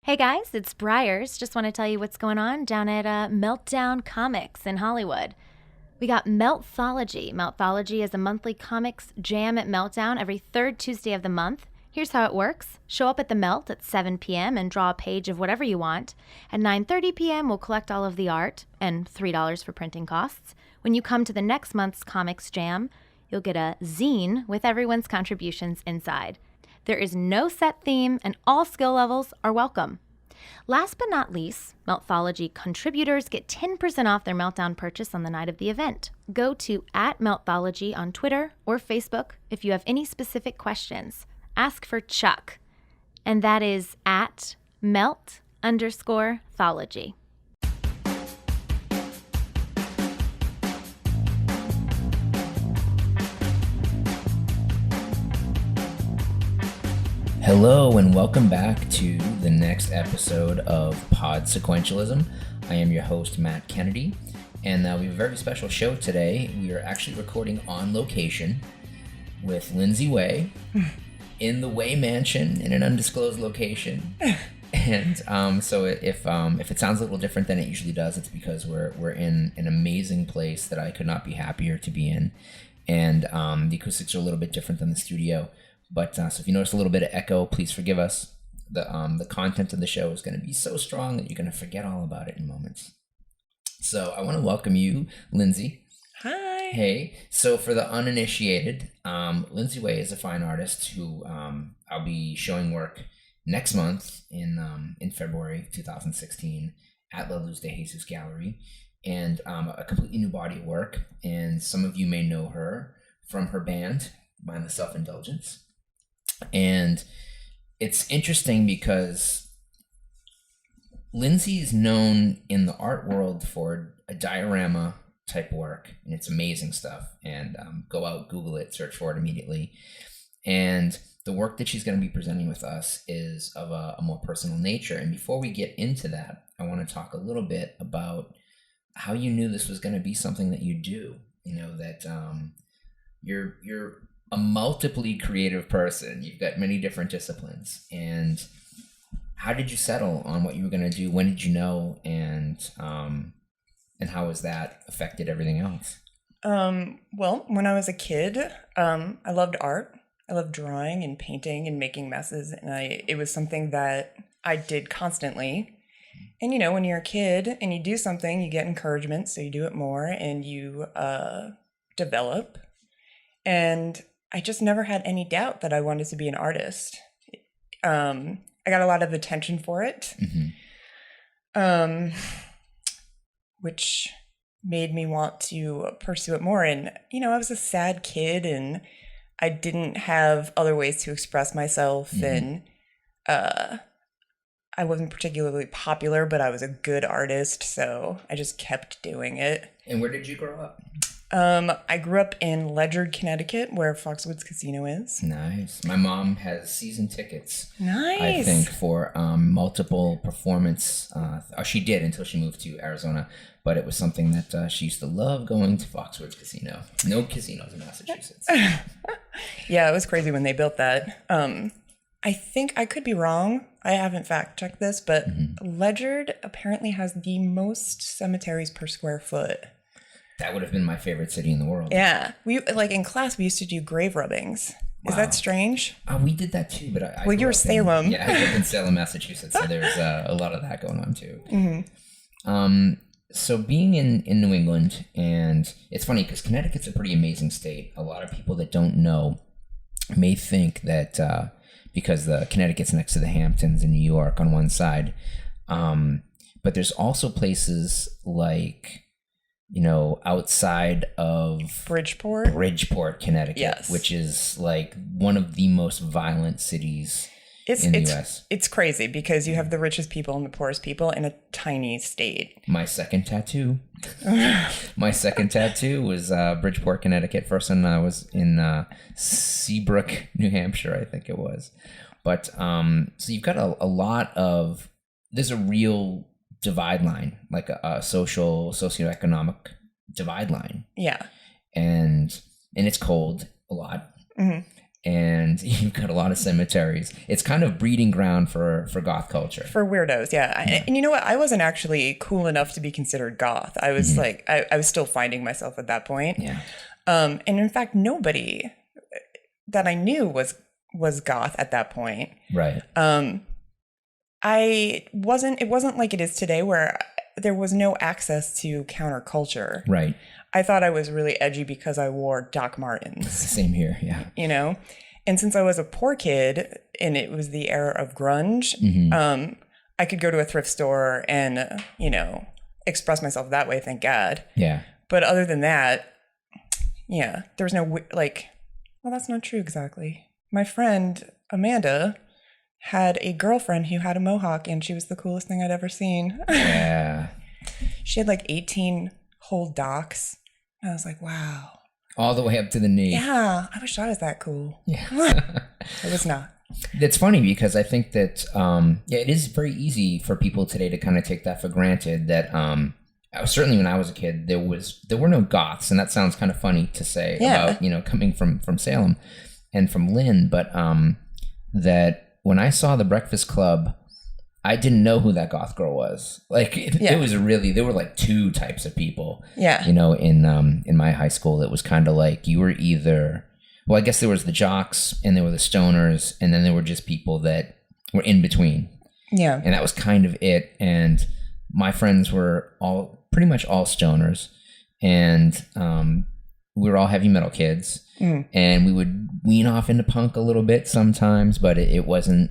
Hey guys, it's Briars. Just want to tell you what's going on down at Meltdown Comics in Hollywood. We got Meltthology. Meltthology is a monthly comics jam at Meltdown every third Tuesday of the month. Here's how it works. Show up at the Melt at 7 p.m. and draw a page of whatever you want. At 9:30 p.m., we'll collect all of the art and $3 for printing costs. When you come to the next month's comics jam, you'll get a zine with everyone's contributions inside. There is no set theme, and all skill levels are welcome. Last but not least, Meltthology contributors get 10% off their Meltdown purchase on the night of the event. Go to @Meltthology on Twitter or Facebook if you have any specific questions. Ask for Chuck, and that is @Melt_thology. Hello and welcome back to the next episode of Pod Sequentialism. I am your host, Matt Kennedy, and we have a very special show today. We are actually recording on location with Lindsey Way in the Way Mansion in an undisclosed location. And so if it sounds a little different than it usually does, it's because we're in an amazing place that I could not be happier to be in. And the acoustics are a little bit different than the studio. But so if you notice a little bit of echo, please forgive us. The content of the show is going to be so strong that you're going to forget all about it in moments. So I want to welcome you, Lindsey. Hi. Hey. So for the uninitiated, Lindsey Way is a fine artist who I'll be showing work next month in February 2016 at Luz de Jesus Gallery, and a completely new body of work. And some of you may know her from her band, Mindless Self Indulgence. And it's interesting because Lindsey is known in the art world for a diorama type work, and it's amazing stuff. And go out, Google it, search for it immediately. And the work that she's going to be presenting with us is of a more personal nature. And before we get into that, I want to talk a little bit about how you knew this was going to be something that you do. You know, that you're a multiply creative person. You've got many different disciplines. And how did you settle on what you were going to do? When did you know? And how has that affected everything else? Well, when I was a kid, I loved art. I loved drawing and painting and making messes. And it was something that I did constantly. And, you know, when you're a kid and you do something, you get encouragement. So you do it more and you develop. And I just never had any doubt that I wanted to be an artist. I got a lot of attention for it, which made me want to pursue it more. And, you know, I was a sad kid and I didn't have other ways to express myself. And I wasn't particularly popular, but I was a good artist. So I just kept doing it. And where did you grow up? I grew up in Ledyard, Connecticut, where Foxwoods Casino is. Nice. My mom has season tickets. Nice. I think for multiple performance. She did until she moved to Arizona, but it was something that she used to love going to Foxwoods Casino. No casinos in Massachusetts. Yeah, it was crazy when they built that. I think I could be wrong. I haven't fact checked this, but Ledyard apparently has the most cemeteries per square foot. That would have been my favorite city in the world. Yeah. We in class, we used to do grave rubbings. Is that strange? We did that too, but I well, you were Salem. I grew up in Salem, Massachusetts, so there's a lot of that going on too. So being in New England, and it's funny because Connecticut's a pretty amazing state. A lot of people that don't know may think that because the Connecticut's next to the Hamptons in New York on one side, but there's also places like, you know, outside of Bridgeport, Connecticut, yes, which is like one of the most violent cities in the U.S. It's crazy because you have the richest people and the poorest people in a tiny state. My second tattoo was Bridgeport, Conneccut. First one was in Seabrook, New Hampshire, I think it was. But so you've got a lot of, there's a real divide line, like a socioeconomic divide line. Yeah. And it's cold a lot. and you've got a lot of cemeteries. It's kind of breeding ground for goth culture. For weirdos, yeah. And you know what? I wasn't actually cool enough to be considered goth. I was like, I was still finding myself at that point. Yeah. And in fact, nobody that I knew was goth at that point. Right. It wasn't like it is today where there was no access to counterculture. Right. I thought I was really edgy because I wore Doc Martens. Same here, yeah. You know? And since I was a poor kid and it was the era of grunge, I could go to a thrift store and, express myself that way, thank God. Yeah. But other than that, yeah, there was no, well, that's not true exactly. My friend, Amanda, had a girlfriend who had a mohawk, and she was the coolest thing I'd ever seen. Yeah. She had like 18 whole docks. And I was like, wow. All the way up to the knee. Yeah, I wish I was that cool. Yeah. I was not. It's funny because I think that, it is very easy for people today to kind of take that for granted that, certainly when I was a kid, there were no goths, and that sounds kind of funny to say about, coming from Salem and from Lynn, but that when I saw The Breakfast Club, I didn't know who that goth girl was. Like it was really, there were like two types of people. Yeah. In my high school, it was kind of like you were either, well, I guess there was the jocks and there were the stoners, and then there were just people that were in between. Yeah. And that was kind of it. And my friends were pretty much all stoners, and we were all heavy metal kids, and we would wean off into punk a little bit sometimes, but it wasn't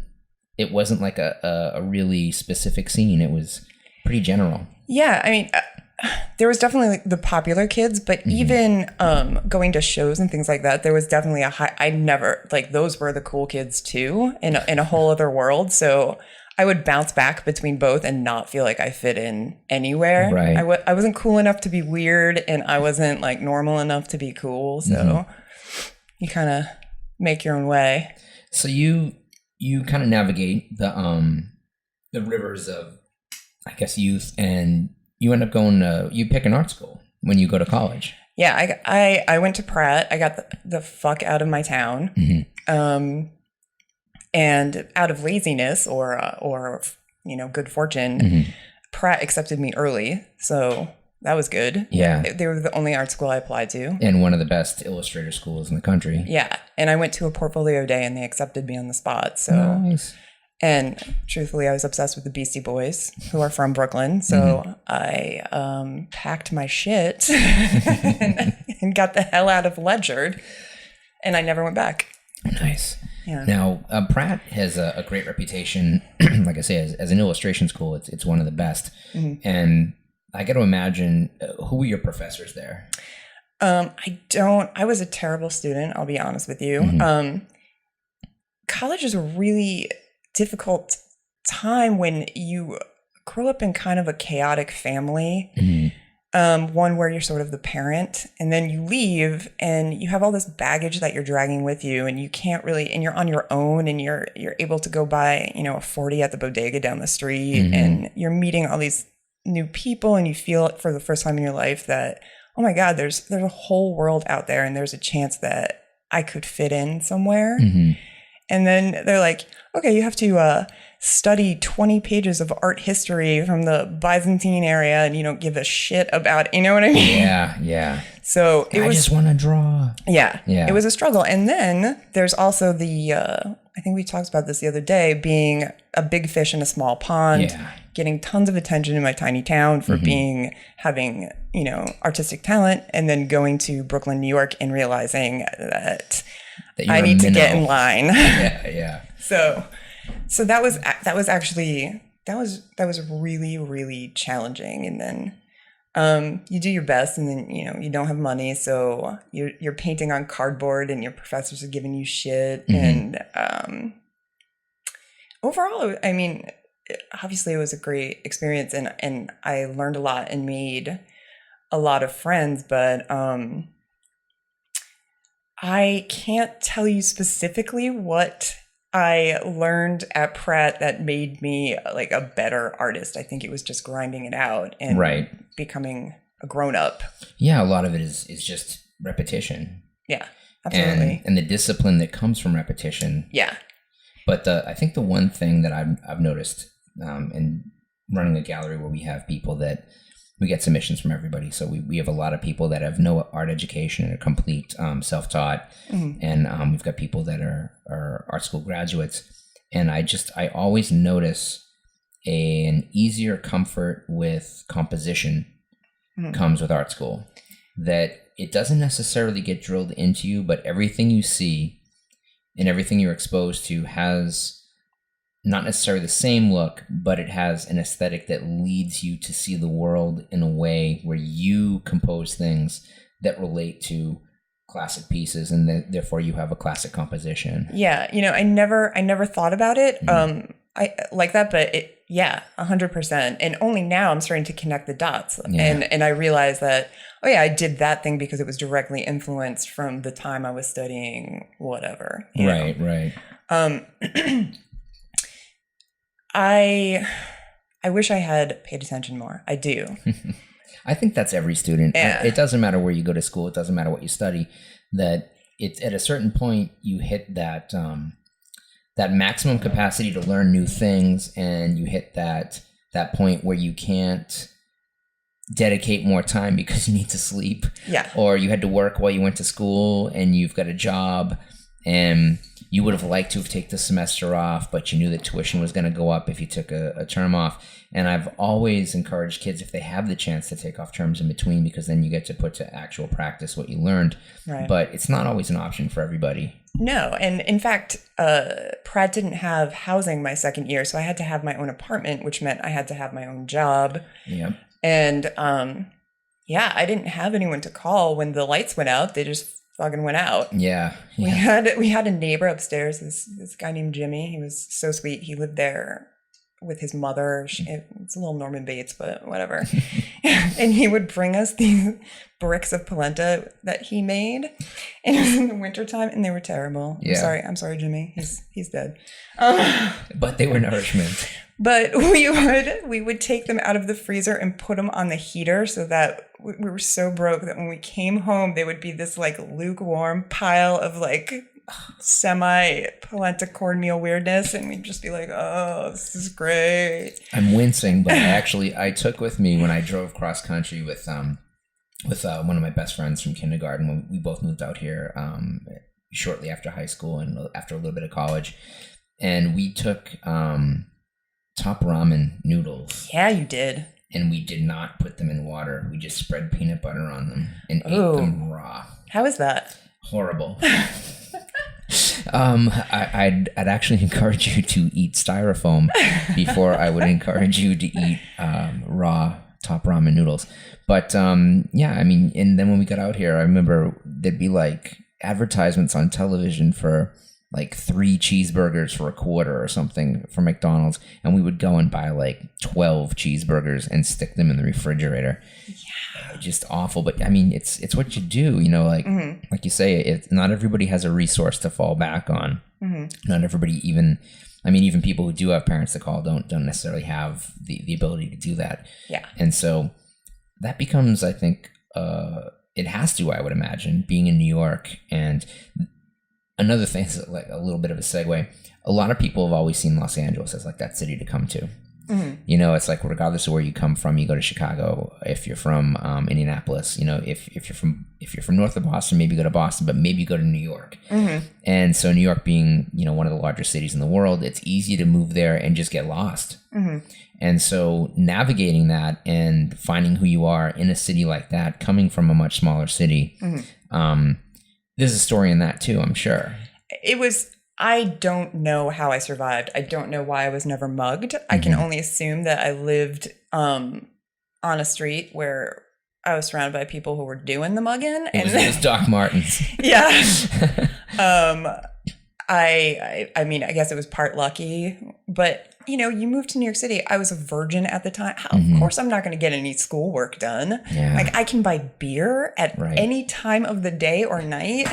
like a really specific scene. It was pretty general. Yeah, I mean, there was definitely like the popular kids, but even going to shows and things like that, there was definitely those were the cool kids too, in a whole other world. So I would bounce back between both and not feel like I fit in anywhere. Right. I wasn't cool enough to be weird, and I wasn't like normal enough to be cool. So you kind of make your own way. So you kind of navigate the rivers of, I guess, youth, and you end up you pick an art school when you go to college. Yeah, I went to Pratt. I got the fuck out of my town. And out of laziness or good fortune, Pratt accepted me early. So that was good. Yeah. They were the only art school I applied to. And one of the best illustrator schools in the country. Yeah. And I went to a portfolio day and they accepted me on the spot. So nice. And truthfully, I was obsessed with the Beastie Boys, who are from Brooklyn. So I packed my shit and got the hell out of Ledyard. And I never went back. Nice. Yeah. Now, Pratt has a great reputation. Like I say, as an illustration school, it's one of the best. And I got to imagine, who were your professors there? I was a terrible student, I'll be honest with you. College is a really difficult time when you grow up in kind of a chaotic family. One where you're sort of the parent, and then you leave and you have all this baggage that you're dragging with you, and you can't really, and you're on your own, and you're able to go buy, a 40 at the bodega down the street, and you're meeting all these new people, and you feel it for the first time in your life that, oh my God, there's a whole world out there, and there's a chance that I could fit in somewhere. And then they're like, okay, you have to study 20 pages of art history from the Byzantine area, and you don't give a shit about, you know what I mean? Yeah. So I just want to draw. Yeah. It was a struggle. And then there's also the, I think we talked about this the other day, being a big fish in a small pond, getting tons of attention in my tiny town for having, artistic talent, and then going to Brooklyn, New York, and realizing that I need to get in line. Yeah. So that was actually really, really challenging. And then you do your best, and then you don't have money, so you're painting on cardboard, and your professors are giving you shit. And overall, I mean, obviously it was a great experience, and I learned a lot and made a lot of friends, but I can't tell you specifically what I learned at Pratt that made me like a better artist. I think it was just grinding it out and becoming a grown up. Yeah, a lot of it is just repetition. Yeah. Absolutely. And the discipline that comes from repetition. Yeah. But I think the one thing that I've noticed in running a gallery where we have people that we get submissions from everybody. So we have a lot of people that have no art education and are complete self-taught. And we've got people that are art school graduates. And I always notice an easier comfort with composition comes with art school. That it doesn't necessarily get drilled into you, but everything you see and everything you're exposed to has not necessarily the same look, but it has an aesthetic that leads you to see the world in a way where you compose things that relate to classic pieces, and therefore you have a classic composition. Yeah, I never thought about it I like that, but 100%. And only now I'm starting to connect the dots. And I realized that, oh yeah, I did that thing because it was directly influenced from the time I was studying whatever. Right. I wish I had paid attention more. I do. I think that's every student. Yeah. It doesn't matter where you go to school. It doesn't matter what you study. That it's at a certain point you hit that that maximum capacity to learn new things, and you hit that point where you can't dedicate more time because you need to sleep. Yeah. Or you had to work while you went to school, and you've got a job, and you would have liked to have taken the semester off, but you knew that tuition was going to go up if you took a term off. And I've always encouraged kids, if they have the chance, to take off terms in between, because then you get to put to actual practice what you learned. Right. But it's not always an option for everybody. No. And in fact, Pratt didn't have housing my second year, so I had to have my own apartment, which meant I had to have my own job. Yeah. And I didn't have anyone to call when the lights went out. They just fucking went out. Yeah. We had a neighbor upstairs, this guy named Jimmy. He was so sweet. He lived there with his mother. It's a little Norman Bates, but whatever. And he would bring us these bricks of polenta that he made. And it was in the wintertime, and they were terrible. Yeah. I'm sorry, Jimmy. He's dead. But they were nourishment. But we would take them out of the freezer and put them on the heater, so that we were so broke that when we came home, they would be this like lukewarm pile of like semi-polenta cornmeal weirdness, and we'd just be like, oh, this is great. I'm wincing, but I took with me when I drove cross country with one of my best friends from kindergarten, when we both moved out here shortly after high school and after a little bit of college, and we took top ramen noodles. Yeah, you did. And we did not put them in water. We just spread peanut butter on them and ate them raw. How is that? Horrible. I'd actually encourage you to eat styrofoam before I would encourage you to eat raw top ramen noodles. But and then when we got out here, I remember there'd be like advertisements on television for like 3 cheeseburgers for $1 or something for McDonald's, and we would go and buy like 12 cheeseburgers and stick them in the refrigerator. Yeah, just awful. But I mean, it's what you do, like you say, not everybody has a resource to fall back on. Not everybody, even people who do have parents to call don't necessarily have the ability to do that. Yeah. And so that becomes, I think, it has to, I would imagine, being in New York. And another thing is like a little bit of a segue. A lot of people have always seen Los Angeles as like that city to come to. It's like regardless of where you come from, you go to Chicago. If you're from Indianapolis, if you're from north of Boston, maybe you go to Boston, but maybe you go to New York. And so New York being, one of the largest cities in the world, it's easy to move there and just get lost. And so navigating that and finding who you are in a city like that, coming from a much smaller city, there's a story in that too, I'm sure. I don't know how I survived. I don't know why I was never mugged. I can only assume that I lived on a street where I was surrounded by people who were doing the mugging. It was Doc Martens. Yeah. I mean, I guess it was part lucky, but you moved to New York City. I was a virgin at the time. Of course, I'm not going to get any schoolwork done. Yeah. Like I can buy beer at any time of the day or night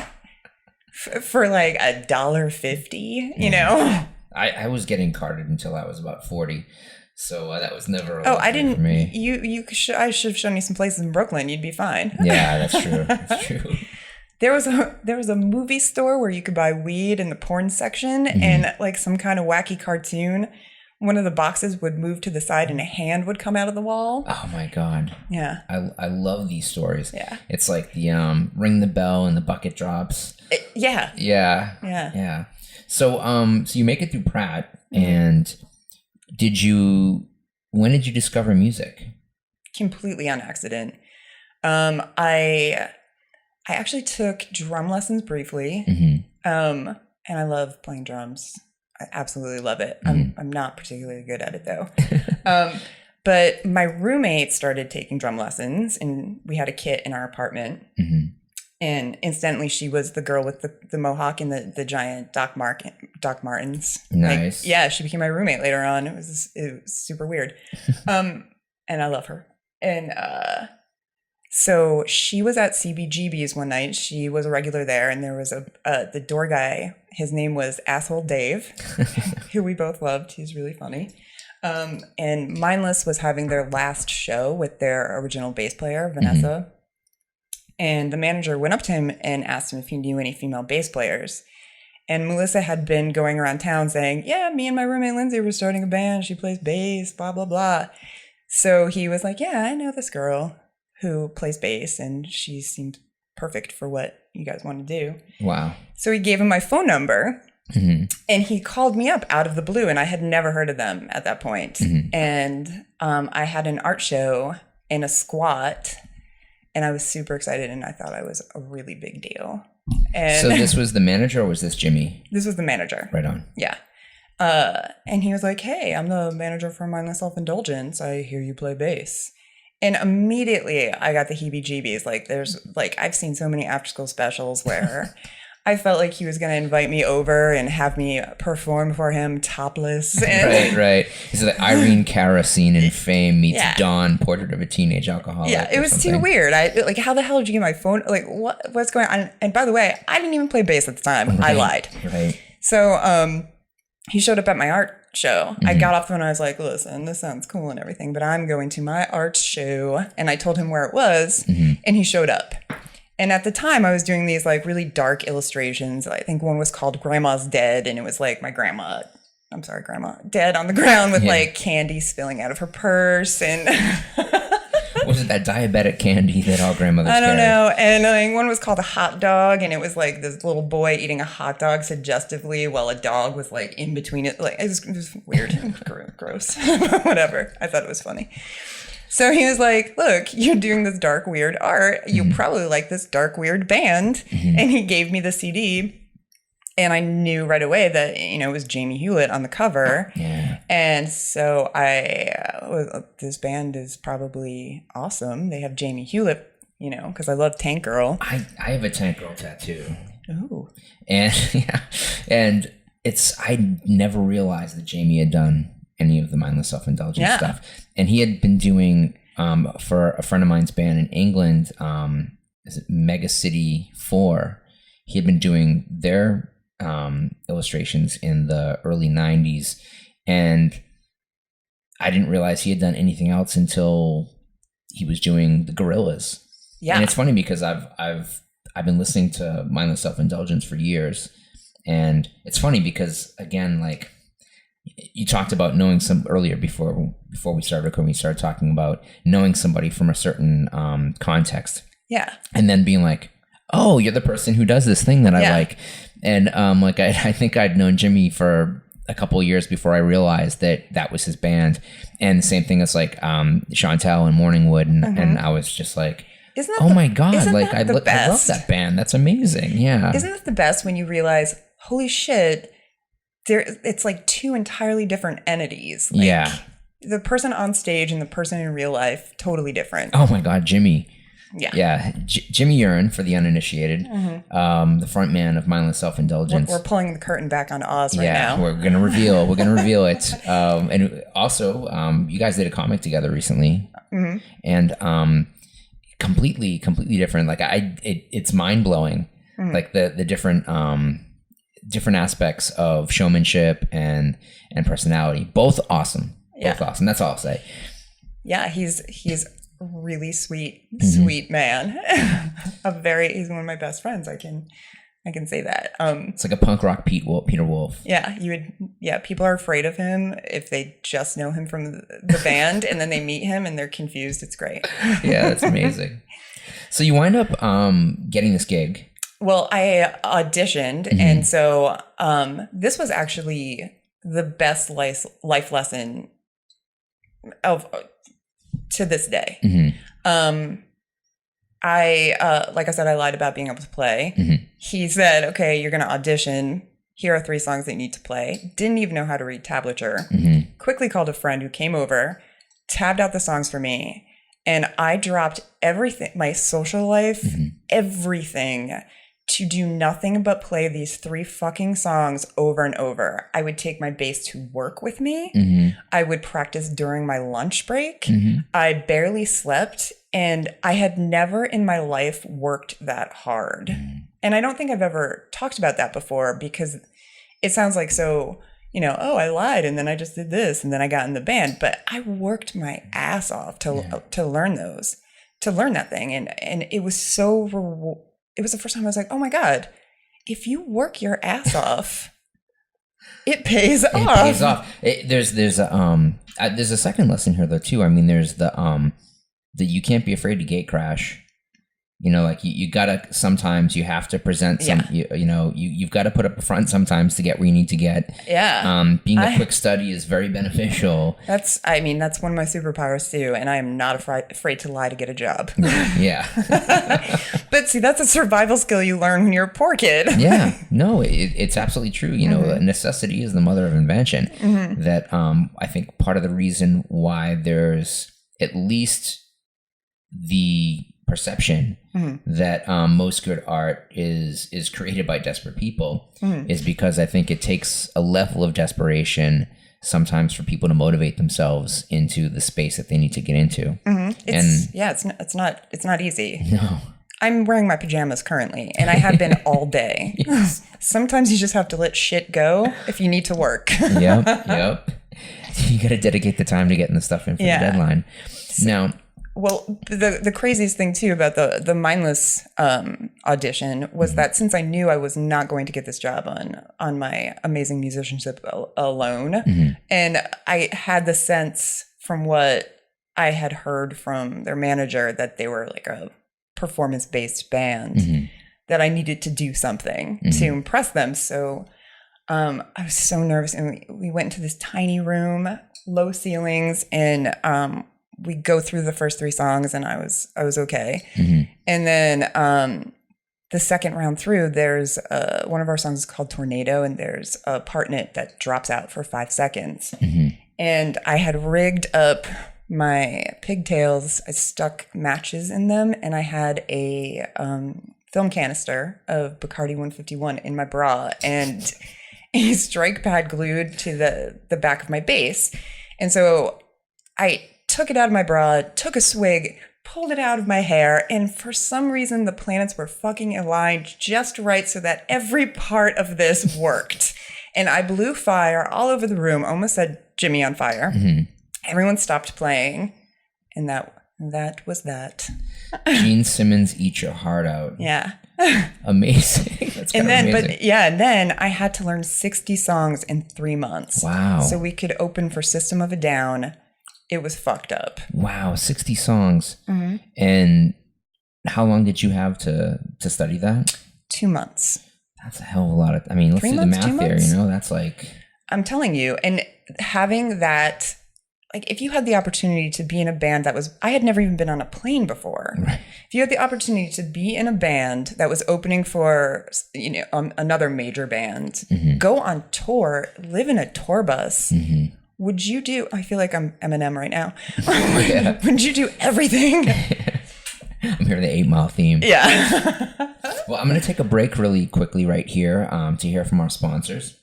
for like $1.50. I was getting carded until I was about 40. So that was never a I didn't. for me. I should have shown you some places in Brooklyn. You'd be fine. Yeah, that's true. That's true. There was a movie store where you could buy weed in the porn section, and like some kind of wacky cartoon, one of the boxes would move to the side and a hand would come out of the wall. Oh my God. Yeah. I love these stories. Yeah. It's like the ring the bell and the bucket drops. Yeah. Yeah. So so you make it through Pratt, and when did you discover music? Completely on accident. I actually took drum lessons briefly. And I love playing drums. I absolutely love it. I'm not particularly good at it though. But my roommate started taking drum lessons, and we had a kit in our apartment. And incidentally, she was the girl with the mohawk and the giant Doc Martens. Nice. Like, yeah, she became my roommate later on. It was super weird. And I love her. And so she was at CBGB's one night. She was a regular there, and there was the door guy. His name was Asshole Dave, who we both loved. He's really funny. And Mindless was having their last show with their original bass player, Vanessa. And the manager went up to him and asked him if he knew any female bass players. And Melissa had been going around town saying, yeah, me and my roommate Lindsey were starting a band. She plays bass, blah, blah, blah. So he was like, yeah, I know this girl who plays bass, and she seemed perfect for what you guys want to do. Wow. So he gave him my phone number, and he called me up out of the blue, and I had never heard of them at that point. And I had an art show in a squat, and I was super excited, and I thought I was a really big deal. And so this was the manager, or was this Jimmy? This was the manager. Right on. Yeah. And he was like, hey, I'm the manager for Mindless Self Indulgence. I hear you play bass. And immediately I got the heebie-jeebies. Like, I've seen so many after-school specials where I felt like he was going to invite me over and have me perform for him topless. And Right. It's the Irene Cara scene in Fame meets Dawn, Portrait of a Teenage Alcoholic. Yeah, it was too weird. How the hell did you get my phone? Like, what's going on? And by the way, I didn't even play bass at the time. Right, I lied. Right. So he showed up at my art show. I got off the phone and I was like, listen, this sounds cool and everything, but I'm going to my art show. And I told him where it was, and he showed up. And at the time I was doing these like really dark illustrations. I think one was called Grandma's Dead, and it was like my grandma dead on the ground with like candy spilling out of her purse. And was it that diabetic candy that all grandmothers I don't carry? know. And one was called a hot dog, and it was like this little boy eating a hot dog suggestively while a dog was like in between it. Like it was weird. Gross. Whatever. I thought it was funny. So he was like, look, you're doing this dark, weird art. You probably like this dark, weird band. And he gave me the CD. And I knew right away that, it was Jamie Hewlett on the cover. Yeah. And so this band is probably awesome. They have Jamie Hewlett, because I love Tank Girl. I have a Tank Girl tattoo. Ooh. And I never realized that Jamie had done any of the Mindless Self Indulgence stuff. And he had been doing, for a friend of mine's band in England, is it Mega City 4? He had been doing their illustrations in the early 90s, and I didn't realize he had done anything else until he was doing the Gorillaz. Yeah. And it's funny because I've been listening to Mindless Self Indulgence for years, and it's funny because again, like you talked about knowing some earlier before we started recording, we started talking about knowing somebody from a certain context. Yeah. And then being like, oh, you're the person who does this thing that I like. And I think I'd known Jimmy for a couple of years before I realized that was his band. And the same thing as like Chantel and Morningwood. And I was just like, my God, like I love that band. That's amazing. Yeah. Isn't it the best when you realize, holy shit, it's like two entirely different entities. Like, the person on stage and the person in real life, totally different. Oh my God, Jimmy. Yeah. Jimmy Urine, for the uninitiated, the front man of Mindless Self Indulgence. We're pulling the curtain back on Oz right now. We're gonna reveal it. And also, you guys did a comic together recently, and completely different. Like it's mind blowing. Like the different aspects of showmanship and personality. Both awesome. Both awesome. That's all I'll say. Yeah, he's really sweet man. He's one of my best friends. I can say that. It's like a punk rock Peter Wolf. Yeah, people are afraid of him if they just know him from the band, and then they meet him and they're confused. It's great. Yeah, that's amazing. So you wind up getting this gig. Well, I auditioned, and so this was actually the best life lesson to this day. I like I said, I lied about being able to play. He said, okay, you're going to audition. Here are 3 songs that you need to play. Didn't even know how to read tablature. Quickly called a friend who came over, tabbed out the songs for me. And I dropped everything, my social life, everything, to do nothing but play these 3 fucking songs over and over. I would take my bass to work with me. I would practice during my lunch break. I barely slept. And I had never in my life worked that hard. And I don't think I've ever talked about that before, because it sounds like oh, I lied and then I just did this and then I got in the band. But I worked my ass off to learn that thing. And it was it was the first time I was like, oh my God, if you work your ass off, it pays off. It pays off. There's a second lesson here though too. I mean, there's the you can't be afraid to gate crash. Like you gotta, sometimes you have to present some, you've got to put up a front sometimes to get where you need to get. Yeah. Being a quick study is very beneficial. That's one of my superpowers too. And I am not afraid to lie to get a job. Yeah. But see, that's a survival skill you learn when you're a poor kid. Yeah. No, it's absolutely true. Necessity is the mother of invention. That I think part of the reason why there's at least the perception that most good art is created by desperate people is because I think it takes a level of desperation sometimes for people to motivate themselves into the space that they need to get into. It's not easy. No. I'm wearing my pajamas currently, and I have been all day. Yes. Sometimes you just have to let shit go if you need to work. Yep. You got to dedicate the time to getting the stuff in for the deadline. Now, well, the craziest thing too about the Mindless audition was that since I knew I was not going to get this job on my amazing musicianship alone, and I had the sense from what I had heard from their manager that they were like a performance-based band, that I needed to do something to impress them. So I was so nervous, and we went into this tiny room, low ceilings, and we go through the first 3 songs, and I was okay. And then the second round through, there's one of our songs is called Tornado, and there's a part in it that drops out for 5 seconds. And I had rigged up my pigtails. I stuck matches in them, and I had a film canister of Bacardi 151 in my bra and a strike pad glued to the back of my bass. And so I took it out of my bra, took a swig, pulled it out of my hair, and for some reason the planets were fucking aligned just right so that every part of this worked. And I blew fire all over the room, almost set Jimmy on fire. Everyone stopped playing, and that was that. Gene Simmons, Eat Your Heart Out. Yeah. Amazing. That's amazing. And then I had to learn 60 songs in 3 months. Wow. So we could open for System of a Down. It was fucked up. Wow, 60 songs. And how long did you have to study that? 2 months. That's a hell of a lot of, let's do the math there, that's like. I'm telling you, and having that, like if you had the opportunity to be in a band I had never even been on a plane before. Right. If you had the opportunity to be in a band that was opening for, another major band, go on tour, live in a tour bus, would you do, I feel like I'm Eminem right now. Would you do everything? I'm hearing the 8 Mile theme. Yeah. Well, I'm going to take a break really quickly right here to hear from our sponsors.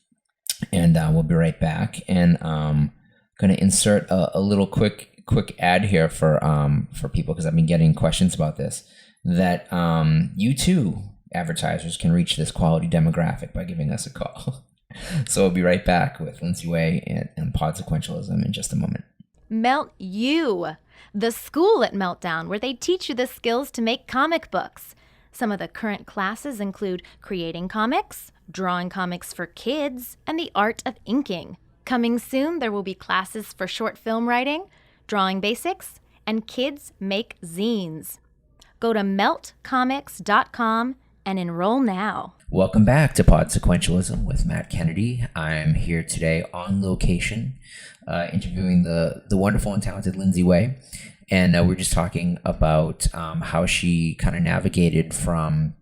And we'll be right back. And going to insert a little quick ad here for people, because I've been getting questions about this, that you too, advertisers, can reach this quality demographic by giving us a call. So we'll be right back with Lindsey Way and Pod Sequentialism in just a moment. Melt you. the school at Meltdown, where they teach you the skills to make comic books. Some of the current classes include creating comics, drawing comics for kids, and the art of inking. Coming soon, there will be classes for short film writing, drawing basics, and kids make zines. Go to meltcomics.com and enroll now. Welcome back to Pod Sequentialism with Matt Kennedy. I'm here today on location, interviewing the wonderful and talented Lindsey Way. And we're just talking about how she kind of navigated from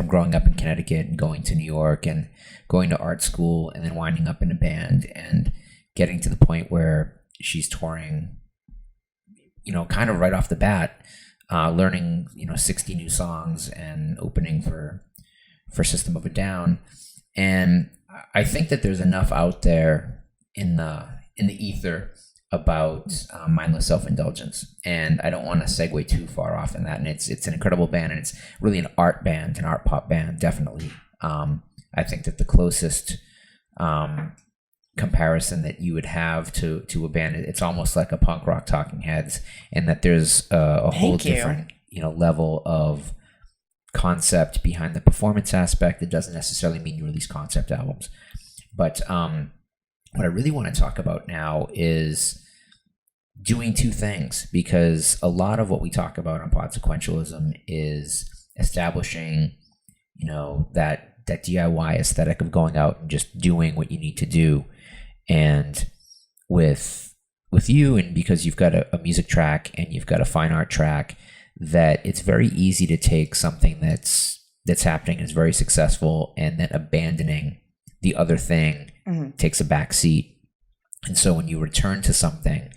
growing up in Connecticut and going to New York and going to art school and then winding up in a band and getting to the point where she's touring, kind of right off the bat, learning, 60 new songs and opening for System of a Down. And I think that there's enough out there in the ether about Mindless Self Indulgence, and I don't want to segue too far off in that. And it's an incredible band, and it's really an art band, an art pop band, definitely. I think that the closest comparison that you would have to a band, it's almost like a punk rock Talking Heads, and that there's a whole different level of concept behind the performance aspect. It doesn't necessarily mean you release concept albums, but what I really want to talk about now is doing two things, because a lot of what we talk about on Pod Sequentialism is establishing, that DIY aesthetic of going out and just doing what you need to do. And with you, and because you've got a music track and you've got a fine art track, that it's very easy to take something that's happening and is very successful, and then abandoning the other thing takes a back seat. And so when you return to something,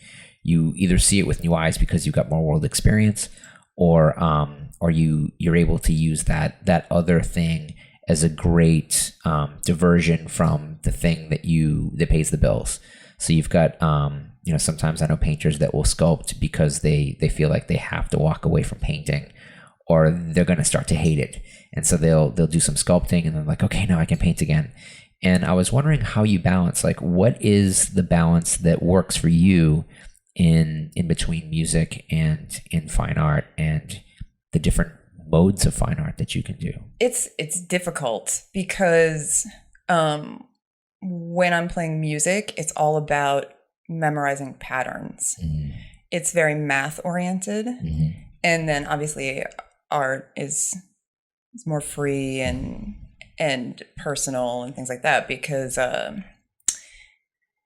you either see it with new eyes because you've got more world experience, or you're able to use that other thing as a great diversion from the thing that pays the bills. So you've got sometimes I know painters that will sculpt because they feel like they have to walk away from painting, or they're going to start to hate it, and so they'll do some sculpting and they're like, okay, now I can paint again. And I was wondering how you balance, like, what is the balance that works for you in between music and in fine art, and the different modes of fine art that you can do? It's difficult because when I'm playing music, it's all about memorizing patterns. Mm-hmm. It's very math oriented. Mm-hmm. And then obviously art is more free and personal and things like that, because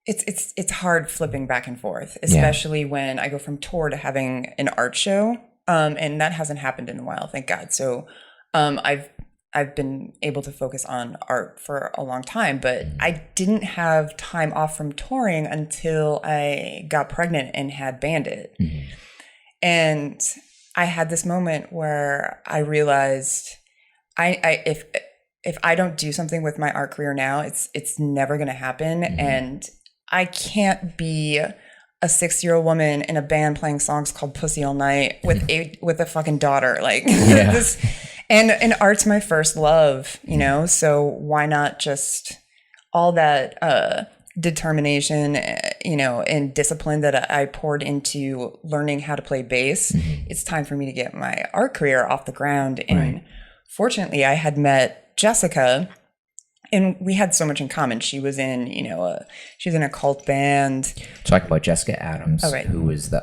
it's hard flipping back and forth, especially when I go from tour to having an art show, and that hasn't happened in a while, thank God. So I've been able to focus on art for a long time, but I didn't have time off from touring until I got pregnant and had Bandit. Mm-hmm. And I had this moment where I realized if I don't do something with my art career now, it's never going to happen. Mm-hmm. And I can't be a 6-year-old woman in a band playing songs called Pussy All Night with a fucking daughter. Like this, and art's my first love, so why not just all that determination, and discipline that I poured into learning how to play bass. Mm-hmm. It's time for me to get my art career off the ground. And fortunately, I had met Jessica, and we had so much in common. She was in, she was in a cult band. Talking about Jessica Adams, who was the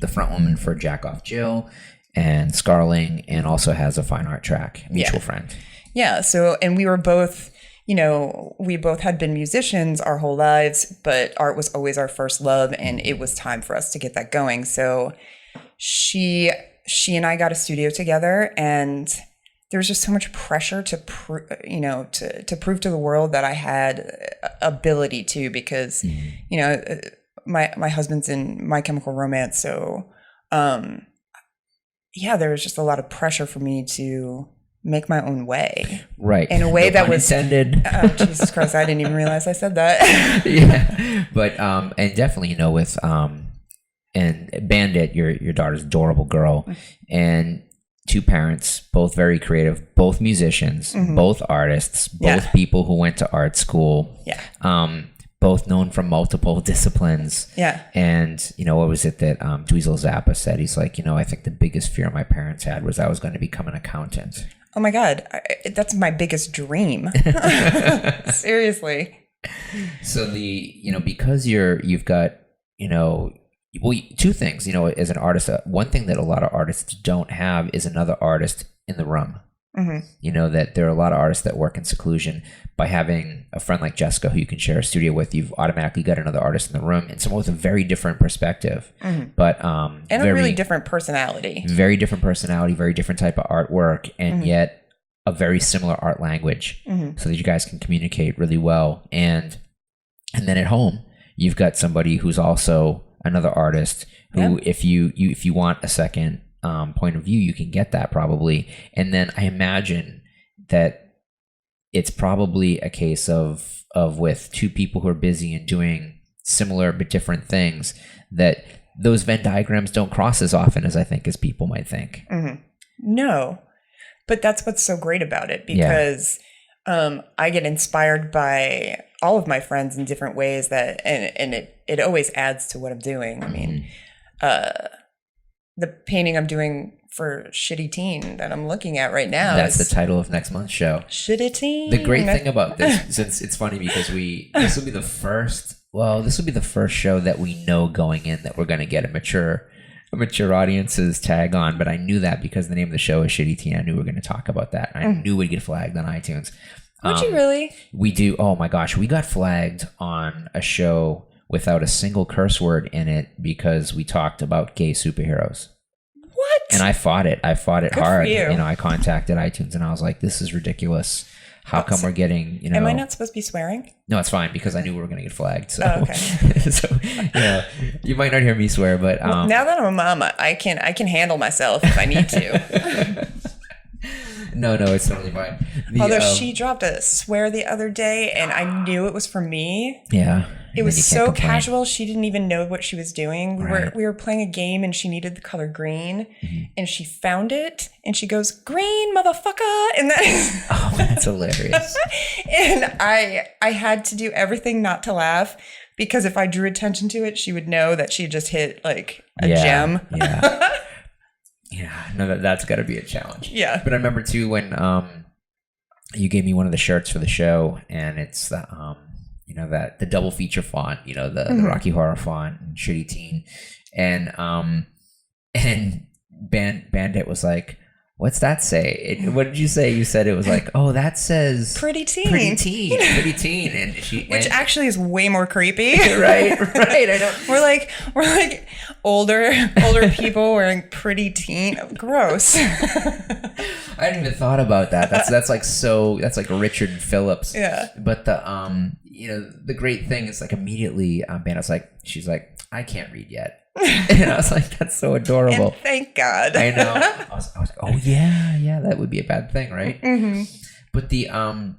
front woman for Jack Off Jill and Scarling, and also has a fine art track, mutual friend. Yeah. So, and we were both, we both had been musicians our whole lives, but art was always our first love, and it was time for us to get that going. So she and I got a studio together, and there was just so much pressure to prove to the world that I had ability to, because, my husband's in My Chemical Romance. So, there was just a lot of pressure for me to make my own way. Right. In a way that was intended. Oh, Jesus Christ. I didn't even realize I said that. Yeah. But, and definitely, with, and Bandit, your daughter's adorable girl, and two parents, both very creative, both musicians, both artists, both people who went to art school. Yeah. both known from multiple disciplines. Yeah. And, you know, what was it that Dweezil Zappa said? He's like, you know, I think the biggest fear my parents had was I was going to become an accountant. Oh my God. That's my biggest dream. Seriously. So because you've got, you know, well, two things, you know, as an artist, one thing that a lot of artists don't have is another artist in the room. Mm-hmm. You know, that there are a lot of artists that work in seclusion. By having a friend like Jessica who you can share a studio with, you've automatically got another artist in the room and someone with a very different perspective. Mm-hmm. But and a really different personality. Very different personality, very different type of artwork, and yet a very similar art language, so that you guys can communicate really well. And then at home, you've got somebody who's also another artist who, if you want a second point of view, you can get that probably. And then I imagine that it's probably a case of with two people who are busy and doing similar but different things, that those Venn diagrams don't cross as often as I think as people might think. Mm-hmm. No, but that's what's so great about it, because I get inspired by all of my friends in different ways that, and it always adds to what I'm doing. I mean, the painting I'm doing for Shitty Teen that I'm looking at right now. That's the title of next month's show. Shitty Teen. The great thing about this, since it's funny because this will be the first show that we know going in that we're going to get a mature audience's tag on. But I knew that because the name of the show is Shitty Teen. I knew we were going to talk about that. I knew we'd get flagged on iTunes. Would you really? We do. Oh my gosh. We got flagged on a show without a single curse word in it because we talked about gay superheroes. What? And I fought it. Good hard. For you. You know, I contacted iTunes and I was like, this is ridiculous. How come we're getting, you know... Am I not supposed to be swearing? No, it's fine because I knew we were going to get flagged. So, okay. So, yeah, you might not hear me swear, but... Well, now that I'm a mama, I can handle myself if I need to. No, it's totally fine. Although she dropped a swear the other day and I knew it was for me. Yeah. It was so casual. She didn't even know what she was doing. Right. We were playing a game and she needed the color green, and she found it and she goes, "Green, motherfucker!" And that. Oh, that's hilarious. And I had to do everything not to laugh, because if I drew attention to it, she would know that she just hit like a gem. Yeah. Yeah. No, that's got to be a challenge. Yeah. But I remember too when you gave me one of the shirts for the show, and it's the you know, that the double feature font, you know, the Rocky Horror font and Shitty Teen, and Bandit was like, "What's that say?" What did you say? You said it was like, "Oh, that says Pretty Teen." Pretty Teen, and which actually is way more creepy. right. I know. We're like older people wearing Pretty Teen. Gross. I hadn't even thought about that. That's like Richard Phillips. Yeah. But the you know, the great thing is like immediately Bandit's like, she's like, "I can't read yet." And I was like, that's so adorable. And thank God. I know. I was like, oh yeah, that would be a bad thing, right? Mm-hmm. But the and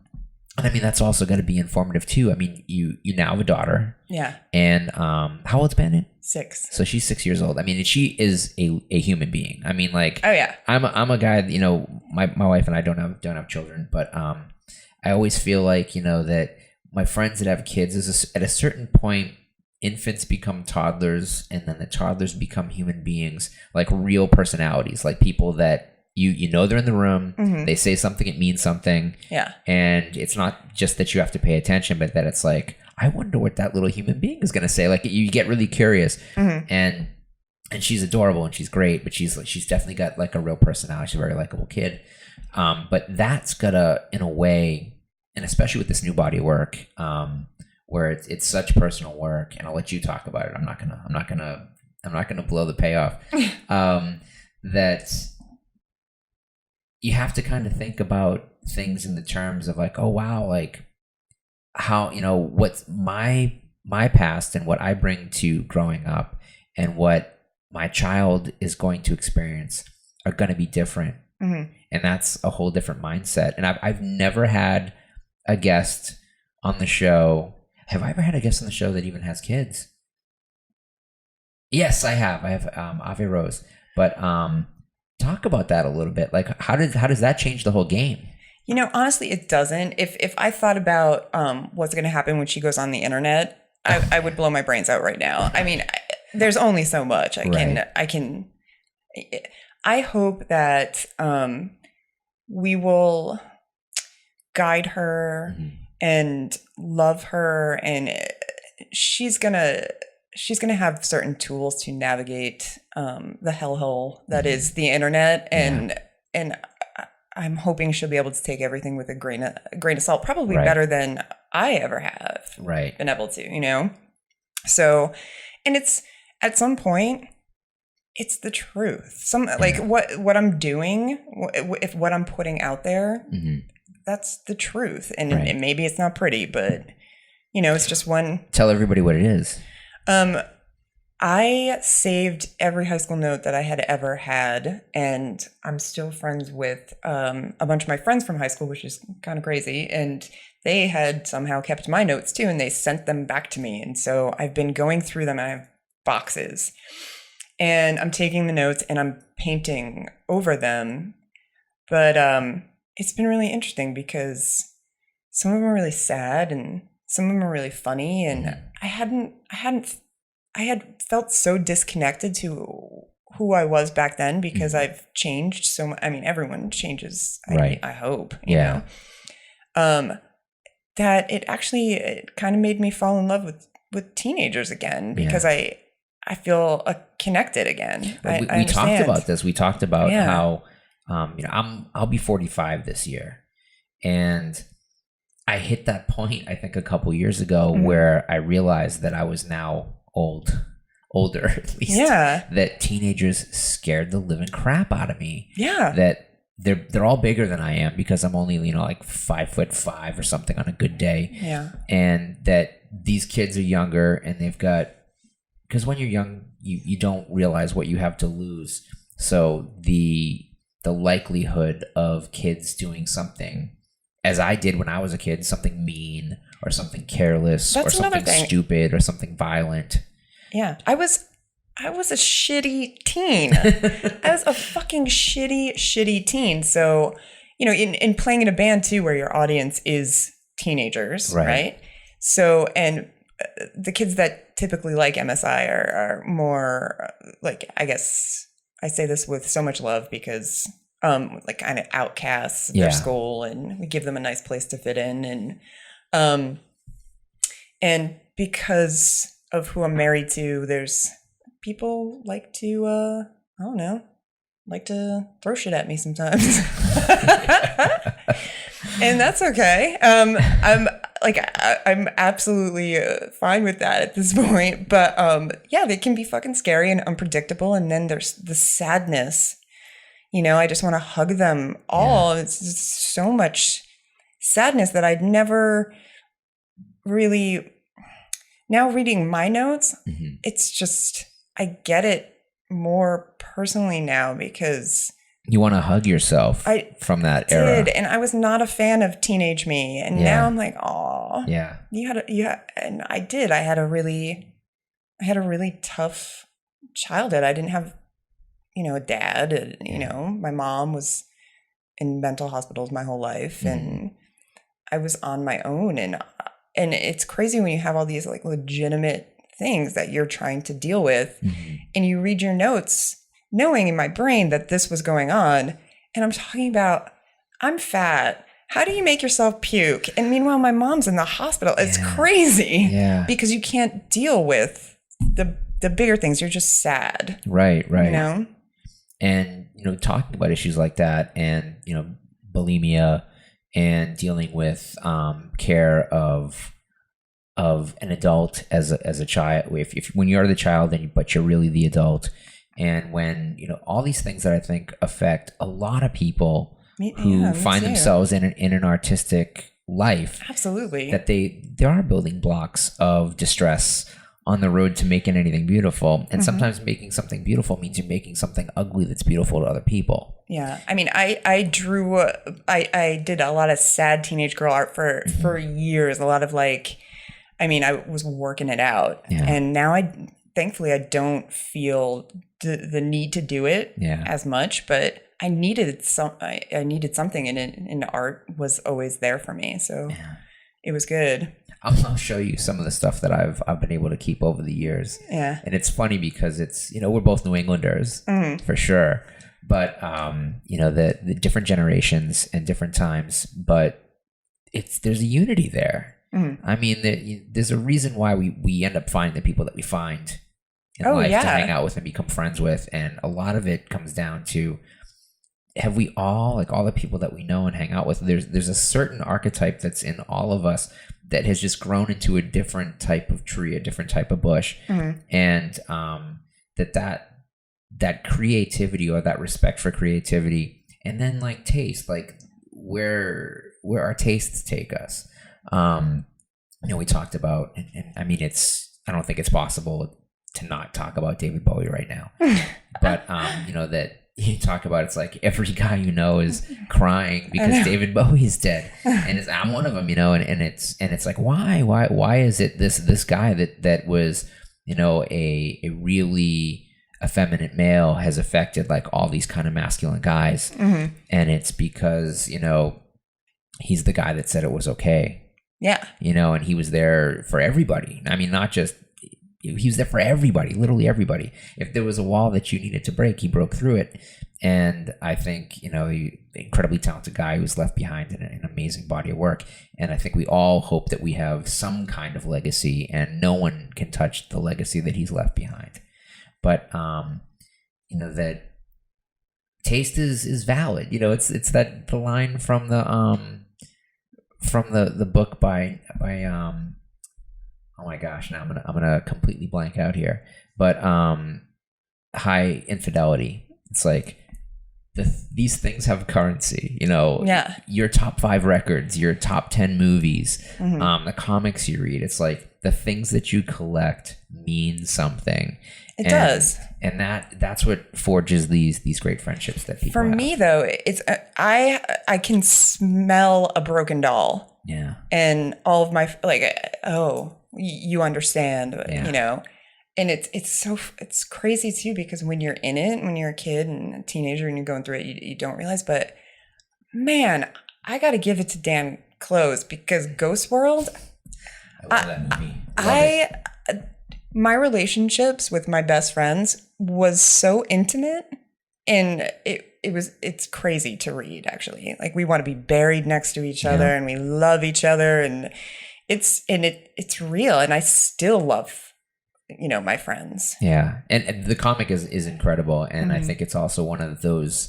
I mean, that's also got to be informative too. I mean, you now have a daughter. Yeah. And how old's Bandit? 6. So she's 6 years old. I mean, she is a human being. I mean, like, oh yeah, I'm a guy. You know, my wife and I don't have children, but I always feel like, you know, that my friends that have kids is at a certain point, infants become toddlers, and then the toddlers become human beings, like real personalities, like people that you know they're in the room. They say something, it means something. Yeah. And it's not just that you have to pay attention, but that it's like, I wonder what that little human being is going to say. Like, you get really curious. And she's adorable and she's great, but she's definitely got like a real personality. She's a very likable kid. But that's gotta, in a way, and especially with this new body of work, where it's such personal work, and I'll let you talk about it. I'm not gonna blow the payoff. That you have to kind of think about things in the terms of like, oh wow, like how, you know, what's my past and what I bring to growing up and what my child is going to experience are going to be different. And that's a whole different mindset. And I've never had a guest on the show. Have I ever had a guest on the show that even has kids? Yes, I have. I have Ave Rose. But talk about that a little bit. Like, how does that change the whole game? You know, honestly, it doesn't. If I thought about what's going to happen when she goes on the internet, I would blow my brains out right now. I mean, there's only so much I hope that we will guide her and love her, and she's gonna have certain tools to navigate the hellhole that is the internet, and I'm hoping she'll be able to take everything with a grain of salt, probably better than I ever have been able to, you know? So, and it's at some point, it's the truth. Like what I'm doing, if what I'm putting out there, that's the truth. And maybe it's not pretty, but you know, it's just one. Tell everybody what it is. I saved every high school note that I had ever had, and I'm still friends with a bunch of my friends from high school, which is kind of crazy. And they had somehow kept my notes too, and they sent them back to me. And so I've been going through them. I have boxes, and I'm taking the notes and I'm painting over them. But it's been really interesting because some of them are really sad and some of them are really funny. And I had felt so disconnected to who I was back then because I've changed so much. I mean, everyone changes, I hope, you know, that it kind of made me fall in love with teenagers again because I feel connected again. We talked about this. We talked about how, you know, I'll be 45 this year, and I hit that point, I think a couple years ago where I realized that I was now older at least, that teenagers scared the living crap out of me. That they're all bigger than I am because I'm only, you know, like 5'5" or something on a good day. And that these kids are younger and they've got, because when you're young, you don't realize what you have to lose. So the likelihood of kids doing something, as I did when I was a kid, something mean or something careless or something stupid or something violent. I was a shitty teen. I was a fucking shitty teen. So, you know, in playing in a band too, where your audience is teenagers, right? So, and the kids that typically like MSI are more like, I guess I say this with so much love because like kind of outcasts in their school, and we give them a nice place to fit in, and because of who I'm married to, there's people like to I don't know, like to throw shit at me sometimes. And that's okay. I'm absolutely fine with that at this point. But they can be fucking scary and unpredictable. And then there's the sadness. You know, I just want to hug them all. It's just so much sadness that I'd never really. Now reading my notes, it's just, I get it more personally now because you want to hug yourself from that era. And I was not a fan of teenage me, and now I'm like, oh, and I did. I had a really tough childhood. I didn't have, you know, a dad. You know, my mom was in mental hospitals my whole life, and I was on my own, and it's crazy when you have all these like legitimate things that you're trying to deal with, and you read your notes knowing in my brain that this was going on. And I'm talking about, I'm fat. How do you make yourself puke? And meanwhile, my mom's in the hospital. It's crazy because you can't deal with the bigger things. You're just sad. Right. You know? And, you know, talking about issues like that and, you know, bulimia and dealing with care of an adult as a child, if when you're the child but you're really the adult, and when, you know, all these things that I think affect a lot of people who find themselves in an artistic life. Absolutely. That there are building blocks of distress on the road to making anything beautiful. And sometimes making something beautiful means you're making something ugly that's beautiful to other people. Yeah. I mean, I did a lot of sad teenage girl art for years. A lot of like, I mean, I was working it out. And now thankfully I don't feel the need to do it as much, but I needed something, and art was always there for me. So it was good. I'll show you some of the stuff that I've been able to keep over the years. Yeah. And it's funny because it's, we're both New Englanders for sure. But, the different generations and different times, but there's a unity there. I mean, there's a reason why we end up finding the people that we find in life to hang out with and become friends with. And a lot of it comes down to, have we all, like all the people that we know and hang out with, there's a certain archetype that's in all of us that has just grown into a different type of tree, a different type of bush. And that creativity, or that respect for creativity, and then like taste, like where our tastes take us. We talked about, and I mean, I don't think it's possible to not talk about David Bowie right now. But that you talk about, it's like every guy is crying because David Bowie is dead, and I'm one of them, and it's like, why is it this guy that was a really effeminate male has affected like all these kind of masculine guys, and it's because he's the guy that said it was okay, and he was there for everybody. I mean, not just he was there for everybody, literally everybody. If there was a wall that you needed to break, he broke through it. And I think, he incredibly talented guy who's left behind an amazing body of work. And I think we all hope that we have some kind of legacy, and no one can touch the legacy that he's left behind. But, that taste is valid. It's that the line from the book by oh my gosh, now I'm gonna completely blank out here. But High Infidelity. It's like these things have currency. Your top 5 records, your top 10 movies, the comics you read. It's like the things that you collect mean something. It does, and that's what forges these great friendships that people have. For me though, it's I can smell a broken doll. Yeah, and all of my you understand, and it's crazy too, because when you're in it, when you're a kid and a teenager and you're going through it, you don't realize. But man, I got to give it to Dan Close, because Ghost World. I love that movie. My relationships with my best friends was so intimate, and it's crazy to read, actually. Like, we want to be buried next to each other, and we love each other, and it's real, and I still love my friends. Yeah, and the comic is incredible, and I think it's also one of those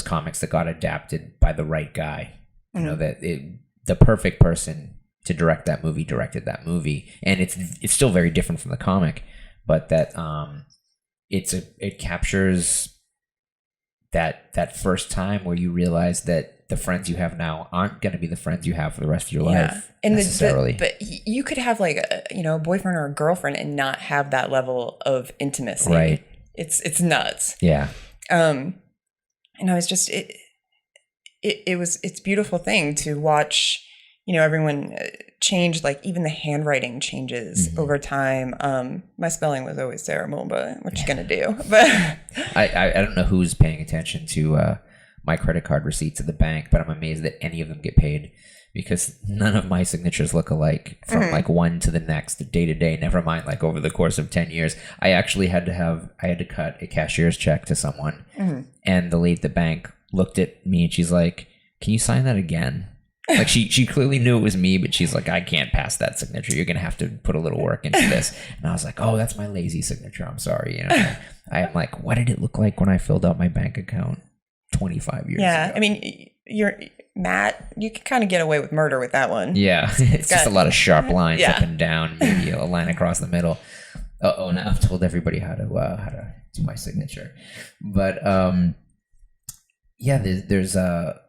comics that got adapted by the right guy. The perfect person to direct that movie directed that movie, and it's still very different from the comic, but that it captures that first time where you realize that the friends you have now aren't going to be the friends you have for the rest of your life, and necessarily. But you could have like a boyfriend or a girlfriend and not have that level of intimacy. Right. It's nuts. Yeah. And I was just it's a beautiful thing to watch. Everyone change, like even the handwriting changes over time. My spelling was always terrible, but what you gonna do? But I don't know who's paying attention to my credit card receipts at the bank, but I'm amazed that any of them get paid, because none of my signatures look alike from like one to the next, day to day, never mind like over the course of 10 years. I actually had to cut a cashier's check to someone, and the lady at the bank looked at me and she's like, "Can you sign that again?" Like she clearly knew it was me, but she's like, "I can't pass that signature. You're gonna have to put a little work into this." And I was like, "Oh, that's my lazy signature. I'm sorry." I'm like, "What did it look like when I filled out my bank account 25 years ago?" Yeah, I mean, you're Matt. You could kind of get away with murder with that one. Yeah, it's just a lot of sharp lines up and down, maybe a line across the middle. Oh, now I've told everybody how to do my signature, but there's a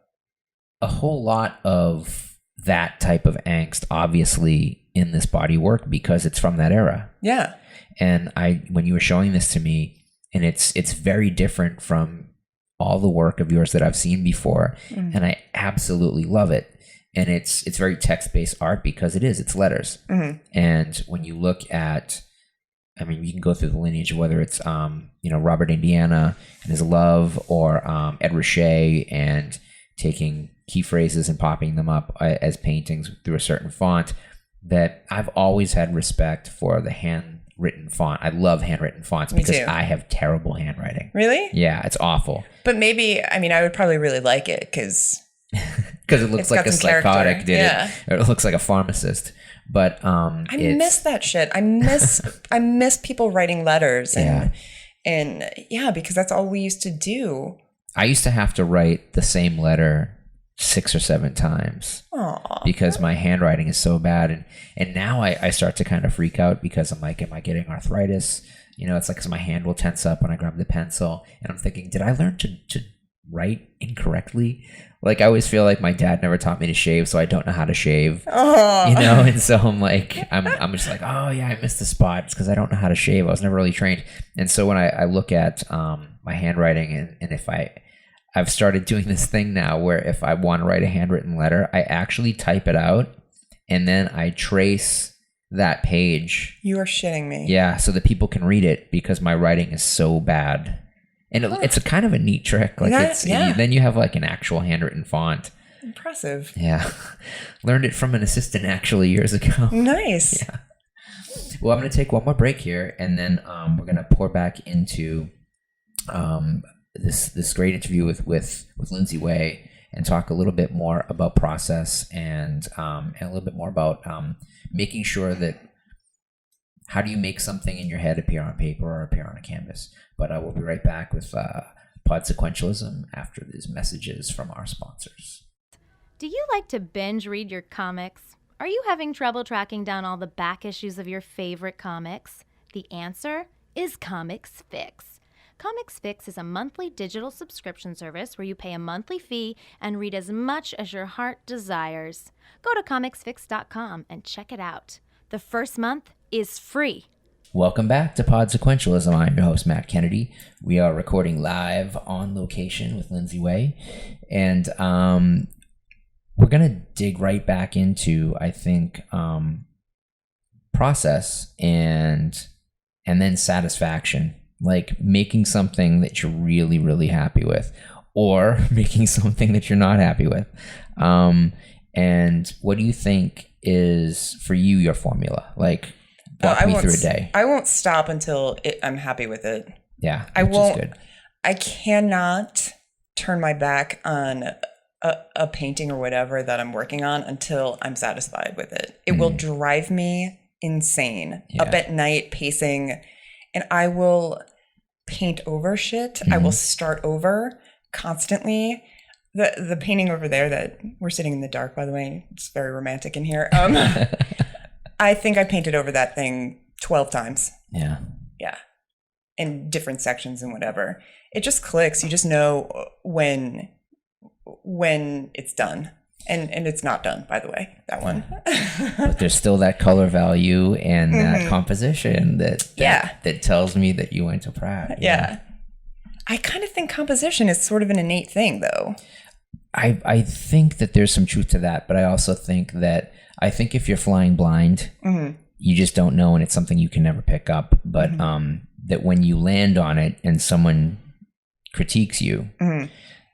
whole lot of that type of angst, obviously, in this body work, because it's from that era. Yeah. And when you were showing this to me, and it's very different from all the work of yours that I've seen before, and I absolutely love it. And it's very text-based art, because it's letters. And when you look at, I mean, you can go through the lineage of whether it's Robert Indiana and his love, or Ed Ruscha and taking key phrases and popping them up as paintings through a certain font, that I've always had respect for the handwritten font. I love handwritten fonts because I have terrible handwriting. Really? Yeah, it's awful. But maybe, I mean, I would probably really like it because it looks like a psychotic did it. Or it looks like a pharmacist. But I miss that shit. I miss people writing letters and because that's all we used to do. I used to have to write the same letter 6 or 7 times. Aww. Because my handwriting is so bad. And now I start to kind of freak out because I'm like, am I getting arthritis? You know, it's like 'cause my hand will tense up when I grab the pencil. And I'm thinking, did I learn to write incorrectly? Like, I always feel like my dad never taught me to shave, so I don't know how to shave. Oh. You know, and so I'm like, I'm just like, oh yeah, I missed the spot. It's because I don't know how to shave. I was never really trained. And so when I look at my handwriting and if I've started doing this thing now where if I want to write a handwritten letter, I actually type it out and then I trace that page. You are shitting me. Yeah, so that people can read it because my writing is so bad. And it's a kind of a neat trick. Like then you have like an actual handwritten font. Impressive. Yeah. Learned it from an assistant actually years ago. Nice. Yeah. Well, I'm going to take one more break here and then we're going to pour back into this great interview with Lindsey Way and talk a little bit more about process and a little bit more about making sure that how do you make something in your head appear on paper or appear on a canvas. But we'll be right back with Pod Sequentialism after these messages from our sponsors. Do you like to binge read your comics? Are you having trouble tracking down all the back issues of your favorite comics? The answer is Comics Fix. Comics Fix is a monthly digital subscription service where you pay a monthly fee and read as much as your heart desires. Go to comicsfix.com and check it out. The first month is free. Welcome back to Pod Sequentialism. I'm your host, Matt Kennedy. We are recording live on location with Lindsey Way. And we're going to dig right back into, I think, process and then satisfaction. Like making something that you're really, really happy with or making something that you're not happy with. And what do you think is, for you, your formula? Like, walk me through a day. I won't stop until I'm happy with it. Yeah, I won't. Is good. I cannot turn my back on a painting or whatever that I'm working on until I'm satisfied with it. It will drive me insane. Yeah. Up at night, pacing, and I will paint over shit. I will start over constantly. The painting over there that we're sitting in the dark, by the way, it's very romantic in here. I think I painted over that thing 12 times. Yeah. Yeah. In different sections and whatever. It just clicks. You just know when it's done. And it's not done, by the way, that one. But there's still that color value and that composition that tells me that you went to Pratt. Yeah. I kind of think composition is sort of an innate thing, though. I think that there's some truth to that, but I also think if you're flying blind, you just don't know, and it's something you can never pick up. But that when you land on it and someone critiques you,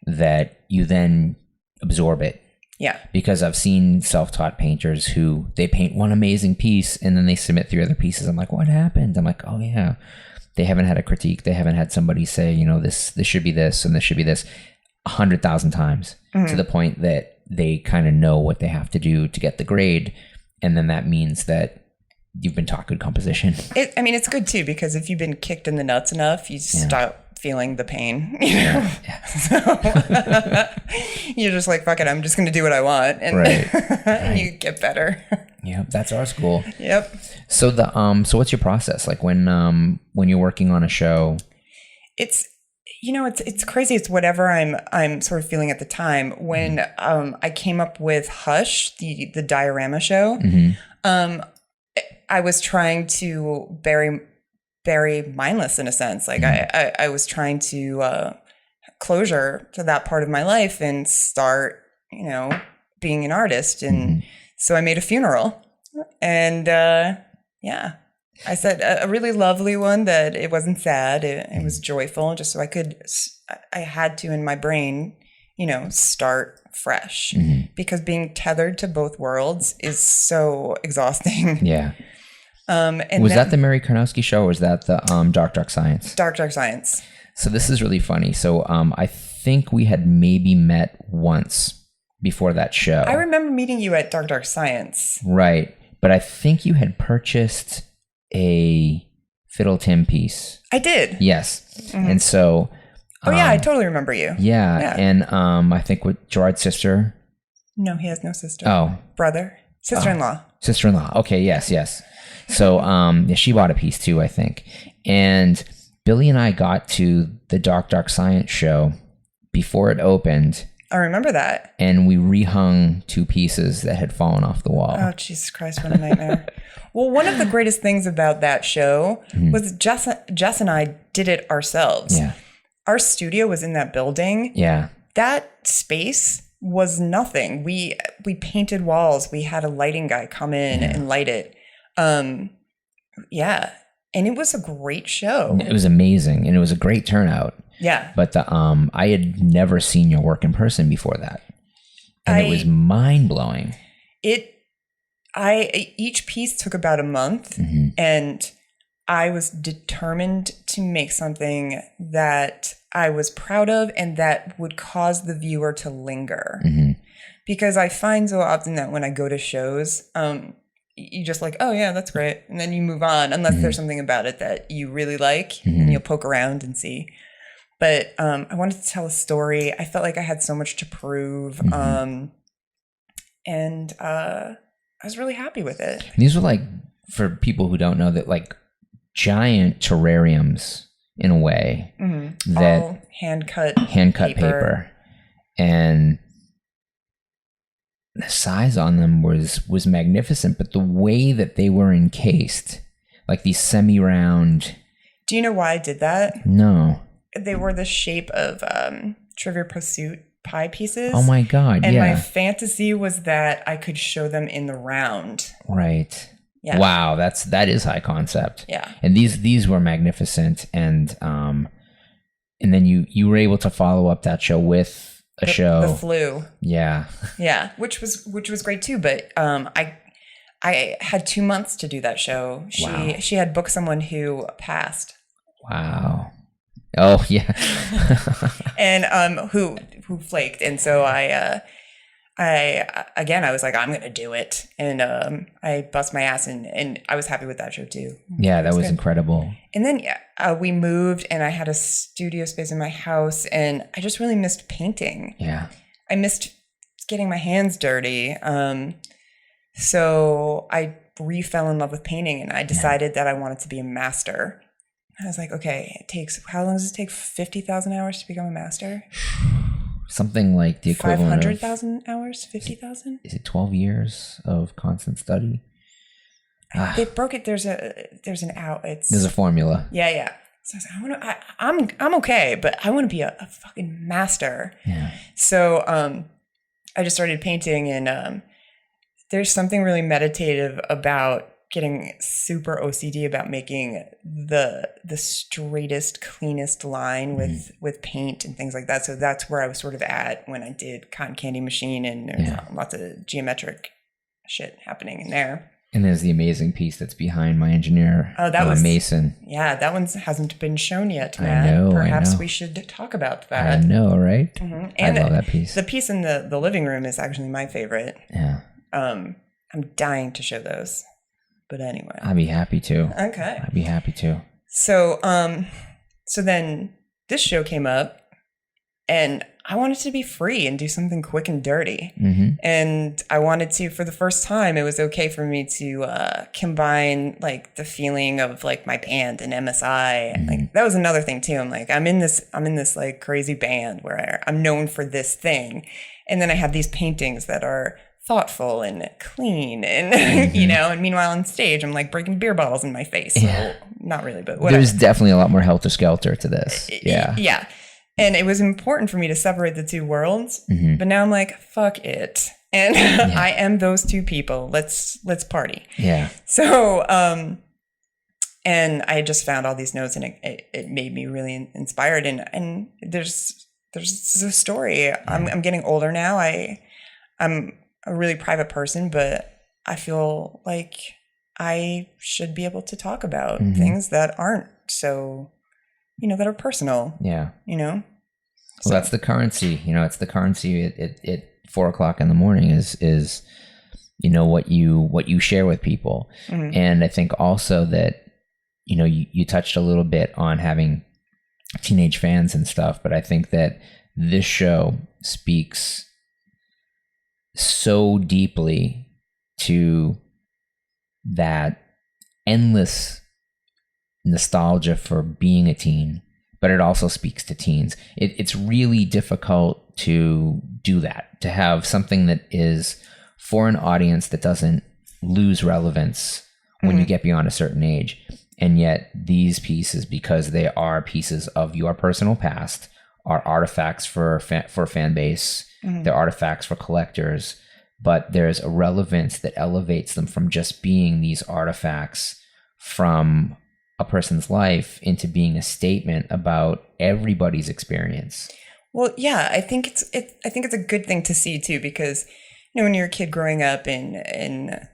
that you then absorb it. Yeah. Because I've seen self-taught painters who they paint one amazing piece and then they submit 3 other pieces. I'm like, what happened? I'm like, oh yeah. They haven't had a critique. They haven't had somebody say, you know, this should be this and this should be this 100,000 times to the point that they kind of know what they have to do to get the grade. And then that means that you've been taught good composition. It's good too, because if you've been kicked in the nuts enough, you stop feeling the pain. Yeah. So you're just like, fuck it, I'm just going to do what I want. And and you get better. Yeah, that's our school. Yep. So so what's your process? Like when you're working on a show? It's crazy. It's whatever I'm sort of feeling at the time. When I came up with Hush, the diorama show, I was trying to bury Mindless in a sense. Like I was trying to closure to that part of my life and start, being an artist. And so I made a funeral, and I said a really lovely one that it wasn't sad. It was joyful, just so I had to, in my brain, start fresh, because being tethered to both worlds is so exhausting. Yeah. And was that the Mary Karnowski show, or was that the Dark Science? Dark Science. So this is really funny. So I think we had maybe met once before that show. I remember meeting you at Dark Science. Right. But I think you had purchased a Fiddle Tim piece. I did. Yes. And so... oh, yeah, I totally remember you. Yeah. And I think with Gerard's sister... No, he has no sister. Oh. Brother. Sister-in-law. Sister-in-law. Okay, yes. So she bought a piece too, I think. And Billy and I got to the Dark Science show before it opened. I remember that. And we rehung 2 pieces that had fallen off the wall. Oh, Jesus Christ, what a nightmare. Well, one of the greatest things about that show was Jess and I did it ourselves. Yeah. Our studio was in that building. Yeah. That space was nothing. We painted walls. We had a lighting guy come in and light it. Yeah. And it was a great show. It was amazing, and it was a great turnout. Yeah. But I had never seen your work in person before that. And it was mind-blowing. Each piece took about a month, and I was determined to make something that I was proud of and that would cause the viewer to linger. Because I find so often that when I go to shows, you just like, oh yeah, that's great. And then you move on, unless there's something about it that you really like, and you'll poke around and see. But I wanted to tell a story. I felt like I had so much to prove. And I was really happy with it. These were like, for people who don't know, that like giant terrariums in a way. That all hand-cut paper. And the size on them was magnificent, but the way that they were encased, like these semi-round. Do you know why I did that? No. They were the shape of Trivial Pursuit pie pieces. Oh my God, and yeah. my fantasy was that I could show them in the round. Right. Yeah. Wow, that is high concept. Yeah. And these were magnificent, and then you were able to follow up that show with a show. The Flu. Yeah. Yeah, which was great too, but I had 2 months to do that show. She had booked someone who passed. Wow. Oh yeah. And who flaked, and so I was like, I'm gonna do it, and I bust my ass, and I was happy with that show too. Yeah, that was incredible. And then we moved, and I had a studio space in my house, and I just really missed painting. Yeah, I missed getting my hands dirty. So I fell in love with painting, and I decided that I wanted to be a master. I was like, okay, how long does it take? 50,000 hours to become a master? Something like the equivalent 500,000 hours? 50,000? Is it 12 years of constant study? They broke it. There's an out. There's a formula. Yeah. So I was like, I'm okay, but I want to be a fucking master. Yeah. So I just started painting, and there's something really meditative about getting super OCD about making the straightest, cleanest line with paint and things like that. So that's where I was sort of at when I did Cotton Candy Machine, and there's lots of geometric shit happening in there. And there's the amazing piece that's behind my engineer, Mason. Yeah, that one hasn't been shown yet, I Matt. know. Perhaps we should talk about that. I know, right? And I love that piece. The piece in the living room is actually my favorite. Yeah. I'm dying to show those. But anyway. I'd be happy to. Okay. I'd be happy to. So then this show came up, and I wanted to be free and do something quick and dirty. And I wanted to, for the first time, it was okay for me to combine like the feeling of like my band and MSI. And like that was another thing too. I'm like, I'm in this like crazy band where I'm known for this thing. And then I have these paintings that are thoughtful and clean, and and meanwhile on stage I'm like breaking beer bottles in my face. So not really, but whatever. There's definitely a lot more helter skelter to this. Yeah. And it was important for me to separate the two worlds, but now I'm like, fuck it, and I am those two people. Let's party. Yeah. So and I just found all these notes, and it made me really inspired, and there's there's a story. I'm getting older now. I'm a really private person, but I feel like I should be able to talk about things that aren't so, that are personal. Yeah. Well, that's the currency. It's the currency at 4:00 in the morning is what you share with people. And I think also that you touched a little bit on having teenage fans and stuff, but I think that this show speaks so deeply to that endless nostalgia for being a teen, but it also speaks to teens. It's really difficult to do that, to have something that is for an audience that doesn't lose relevance when you get beyond a certain age. And yet these pieces, because they are pieces of your personal past, are artifacts for fan base. They're artifacts for collectors, but there's a relevance that elevates them from just being these artifacts from a person's life into being a statement about everybody's experience. Well, yeah, I think it's a good thing to see too, because when you're a kid growing up and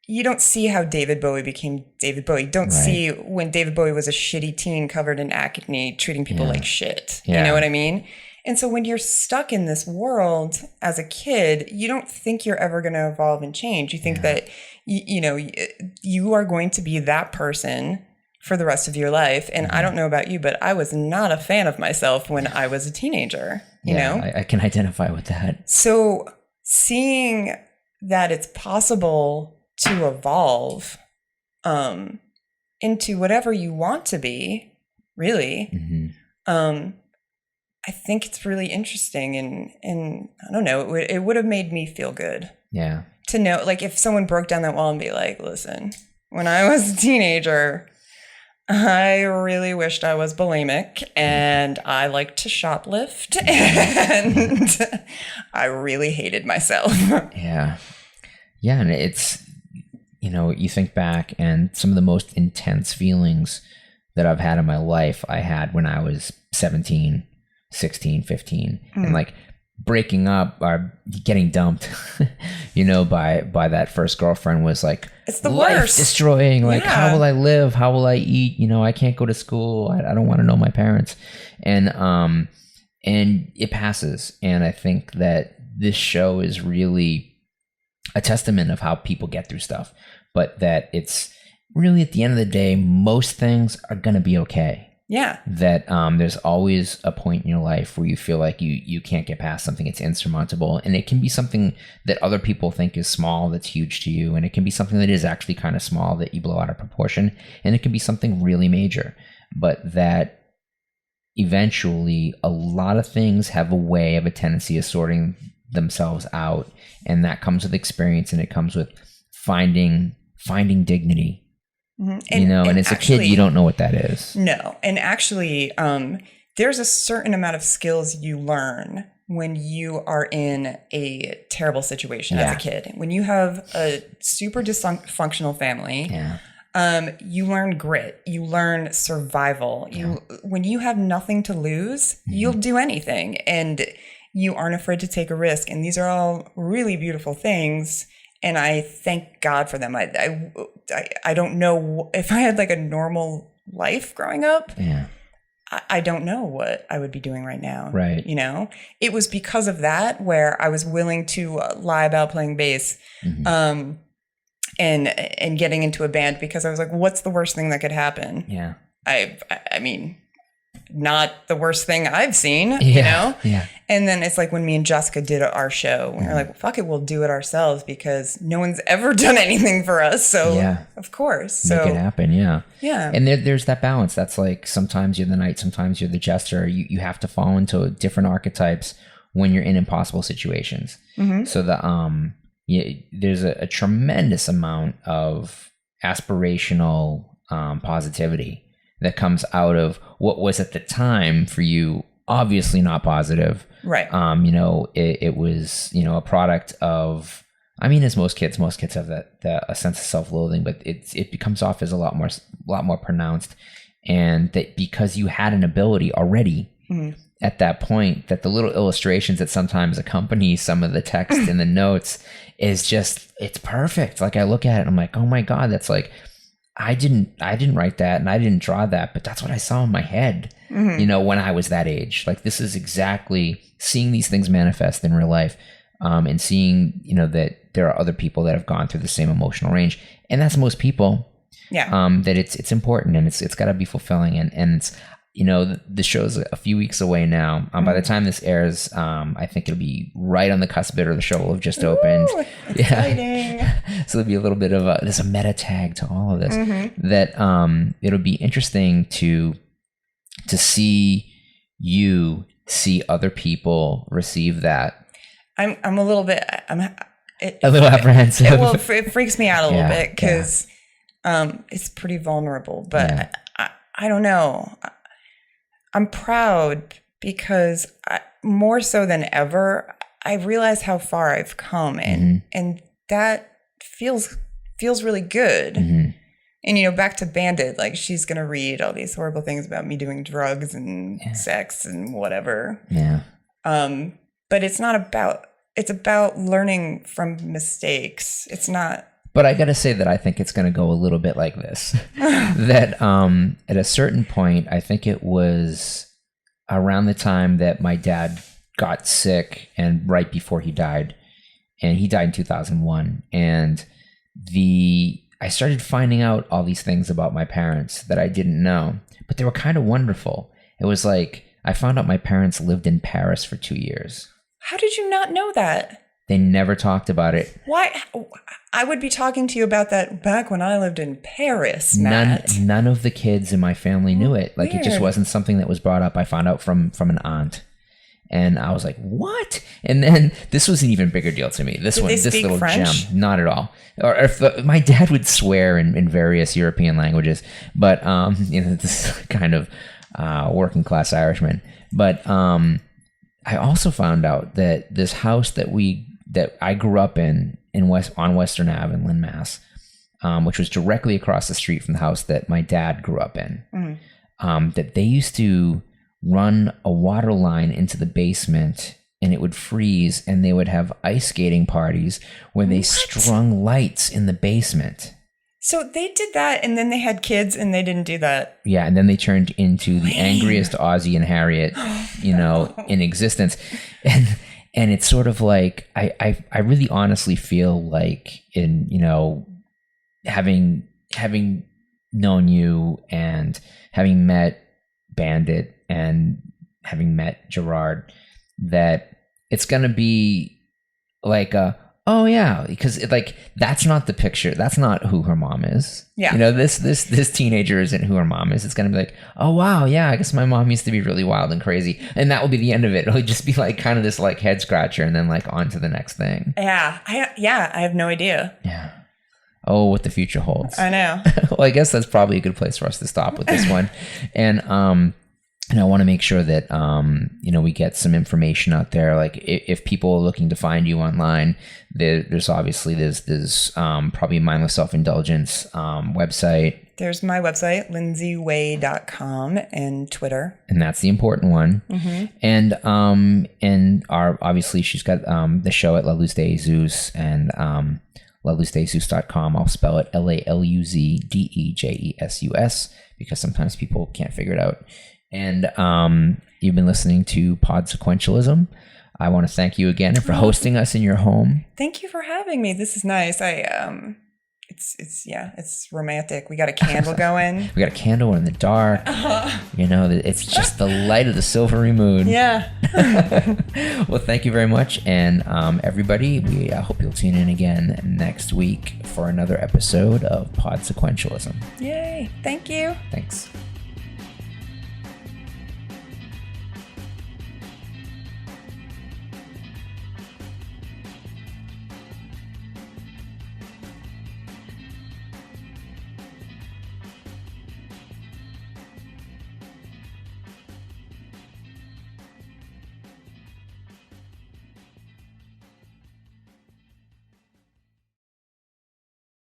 you don't see how David Bowie became David Bowie. You don't see when David Bowie was a shitty teen covered in acne, treating people like shit. You know what I mean? And so when you're stuck in this world as a kid, you don't think you're ever going to evolve and change. You think that, you are going to be that person for the rest of your life. And I don't know about you, but I was not a fan of myself when I was a teenager, you know? I can identify with that. So seeing that it's possible to evolve into whatever you want to be, really, I think it's really interesting. And I don't know, it would have made me feel good. Yeah. To know, like, if someone broke down that wall and be like, listen, when I was a teenager, I really wished I was bulimic and I liked to shoplift and I really hated myself. Yeah. Yeah. And it's, you think back and some of the most intense feelings that I've had in my life, I had when I was 17, 16, 15, and like breaking up or getting dumped, by that first girlfriend was like, it's the life worst. Destroying. Like, how will I live? How will I eat? I can't go to school. I don't want to know my parents. And it passes. And I think that this show is really a testament of how people get through stuff, but that it's really, at the end of the day, most things are going to be okay. Yeah. That there's always a point in your life where you feel like you can't get past something. It's insurmountable. And it can be something that other people think is small that's huge to you. And it can be something that is actually kind of small that you blow out of proportion. And it can be something really major. But that eventually a lot of things have a tendency of sorting themselves out. And that comes with experience, and it comes with finding dignity. And as a kid, you don't know what that is. No. And actually, there's a certain amount of skills you learn when you are in a terrible situation as a kid. When you have a super dysfunctional family, you learn grit, you learn survival. When you have nothing to lose, you'll do anything, and you aren't afraid to take a risk. And these are all really beautiful things. And I thank God for them. I don't know if I had like a normal life growing up. Yeah. I don't know what I would be doing right now. Right. It was because of that where I was willing to lie about playing bass, and getting into a band, because I was like, what's the worst thing that could happen? Yeah. I mean, not the worst thing I've seen, Yeah. And then it's like when me and Jessica did our show, we were like, well, fuck it, we'll do it ourselves, because no one's ever done anything for us. So of course. Make it happen. Yeah. Yeah. And there's that balance. That's like, sometimes you're the knight, sometimes you're the jester. You have to fall into different archetypes when you're in impossible situations. So there's a tremendous amount of aspirational positivity that comes out of what was at the time for you obviously not positive. Right. It was, a product of, as most kids have a sense of self-loathing, but it becomes off as a lot more pronounced. And that because you had an ability already at that point that the little illustrations that sometimes accompany some of the text in the notes is just, it's perfect. Like I look at it and I'm like, oh my God, that's like, I didn't write that and I didn't draw that, but that's what I saw in my head, you know, when I was that age. Like this is exactly seeing these things manifest in real life, and seeing, you know, that there are other people that have gone through the same emotional range, and that's most people. Yeah. That it's important and it's got to be fulfilling, and it's, you know, the show's a few weeks away now. By the time this airs, I think it'll be right on the cusp of it, or the show will have just opened. Exciting. So there'll be a little bit of there's a meta tag to all of this, that it'll be interesting to see you see other people receive that. I'm a little bit, A little apprehensive. It freaks me out a little bit because it's pretty vulnerable, but I don't know. I'm proud because more so than ever, I realize how far I've come, and that feels really good. And, you know, back to Bandit, like she's going to read all these horrible things about me doing drugs and sex and whatever. Yeah. But it's about learning from mistakes. It's not. But I got to say that I think it's going to go a little bit like this. That at a certain point, I think it was around the time that my dad got sick and right before he died. And he died in 2001. And I started finding out all these things about my parents that I didn't know, but they were kind of wonderful. It was like I found out my parents lived in Paris for 2 years. How did you not know that? They never talked about it. Why? I would be talking to you about that back when I lived in Paris, Matt. None of the kids in my family knew it. Like, Weird. It just wasn't something that was brought up. I found out from an aunt. And I was like, what? And then this was an even bigger deal to me. This little French? gem, not at all. Or if my dad would swear in various European languages, but you know, this kind of working class Irishman. But I also found out that this house that I grew up on Western Ave in Lynn, Mass, which was directly across the street from the house that my dad grew up in, that they used to run a water line into the basement and it would freeze, and they would have ice skating parties where they strung lights in the basement. So they did that, and then they had kids, and they didn't do that. Yeah, and then they turned into the angriest Ozzie and Harriet, you know, in existence. And it's sort of like, I really honestly feel like, in, you know, having known you and having met Bandit and having met Gerard, that it's going to be like oh yeah, because like that's not the picture. That's not who her mom is. Yeah. You know, this teenager isn't who her mom is. It's going to be like, oh wow, yeah, I guess my mom used to be really wild and crazy. And that will be the end of it. It'll just be like kind of this like head scratcher and then like on to the next thing. Yeah. I have no idea. Yeah. Oh, what the future holds. I know. Well, I guess that's probably a good place for us to stop with this one. And I want to make sure that, you know, we get some information out there. Like if people are looking to find you online, there's obviously there's probably Mindless Self Indulgence website. There's my website, lindseyway.com, and Twitter. And that's the important one. And obviously she's got the show at La Luz de Jesus and LaLuzDeJesus.com. I'll spell it LaLuzDejesus because sometimes people can't figure it out. And you've been listening to Pod Sequentialism. I want to thank you again for hosting us in your home. Thank you for having me. This is nice. It's romantic. We got a candle going. We got a candle in the dark. You know, it's just the light of the silvery moon. Yeah. Well, thank you very much. And everybody, we hope you'll tune in again next week for another episode of Pod Sequentialism. Yay. Thank you. Thanks.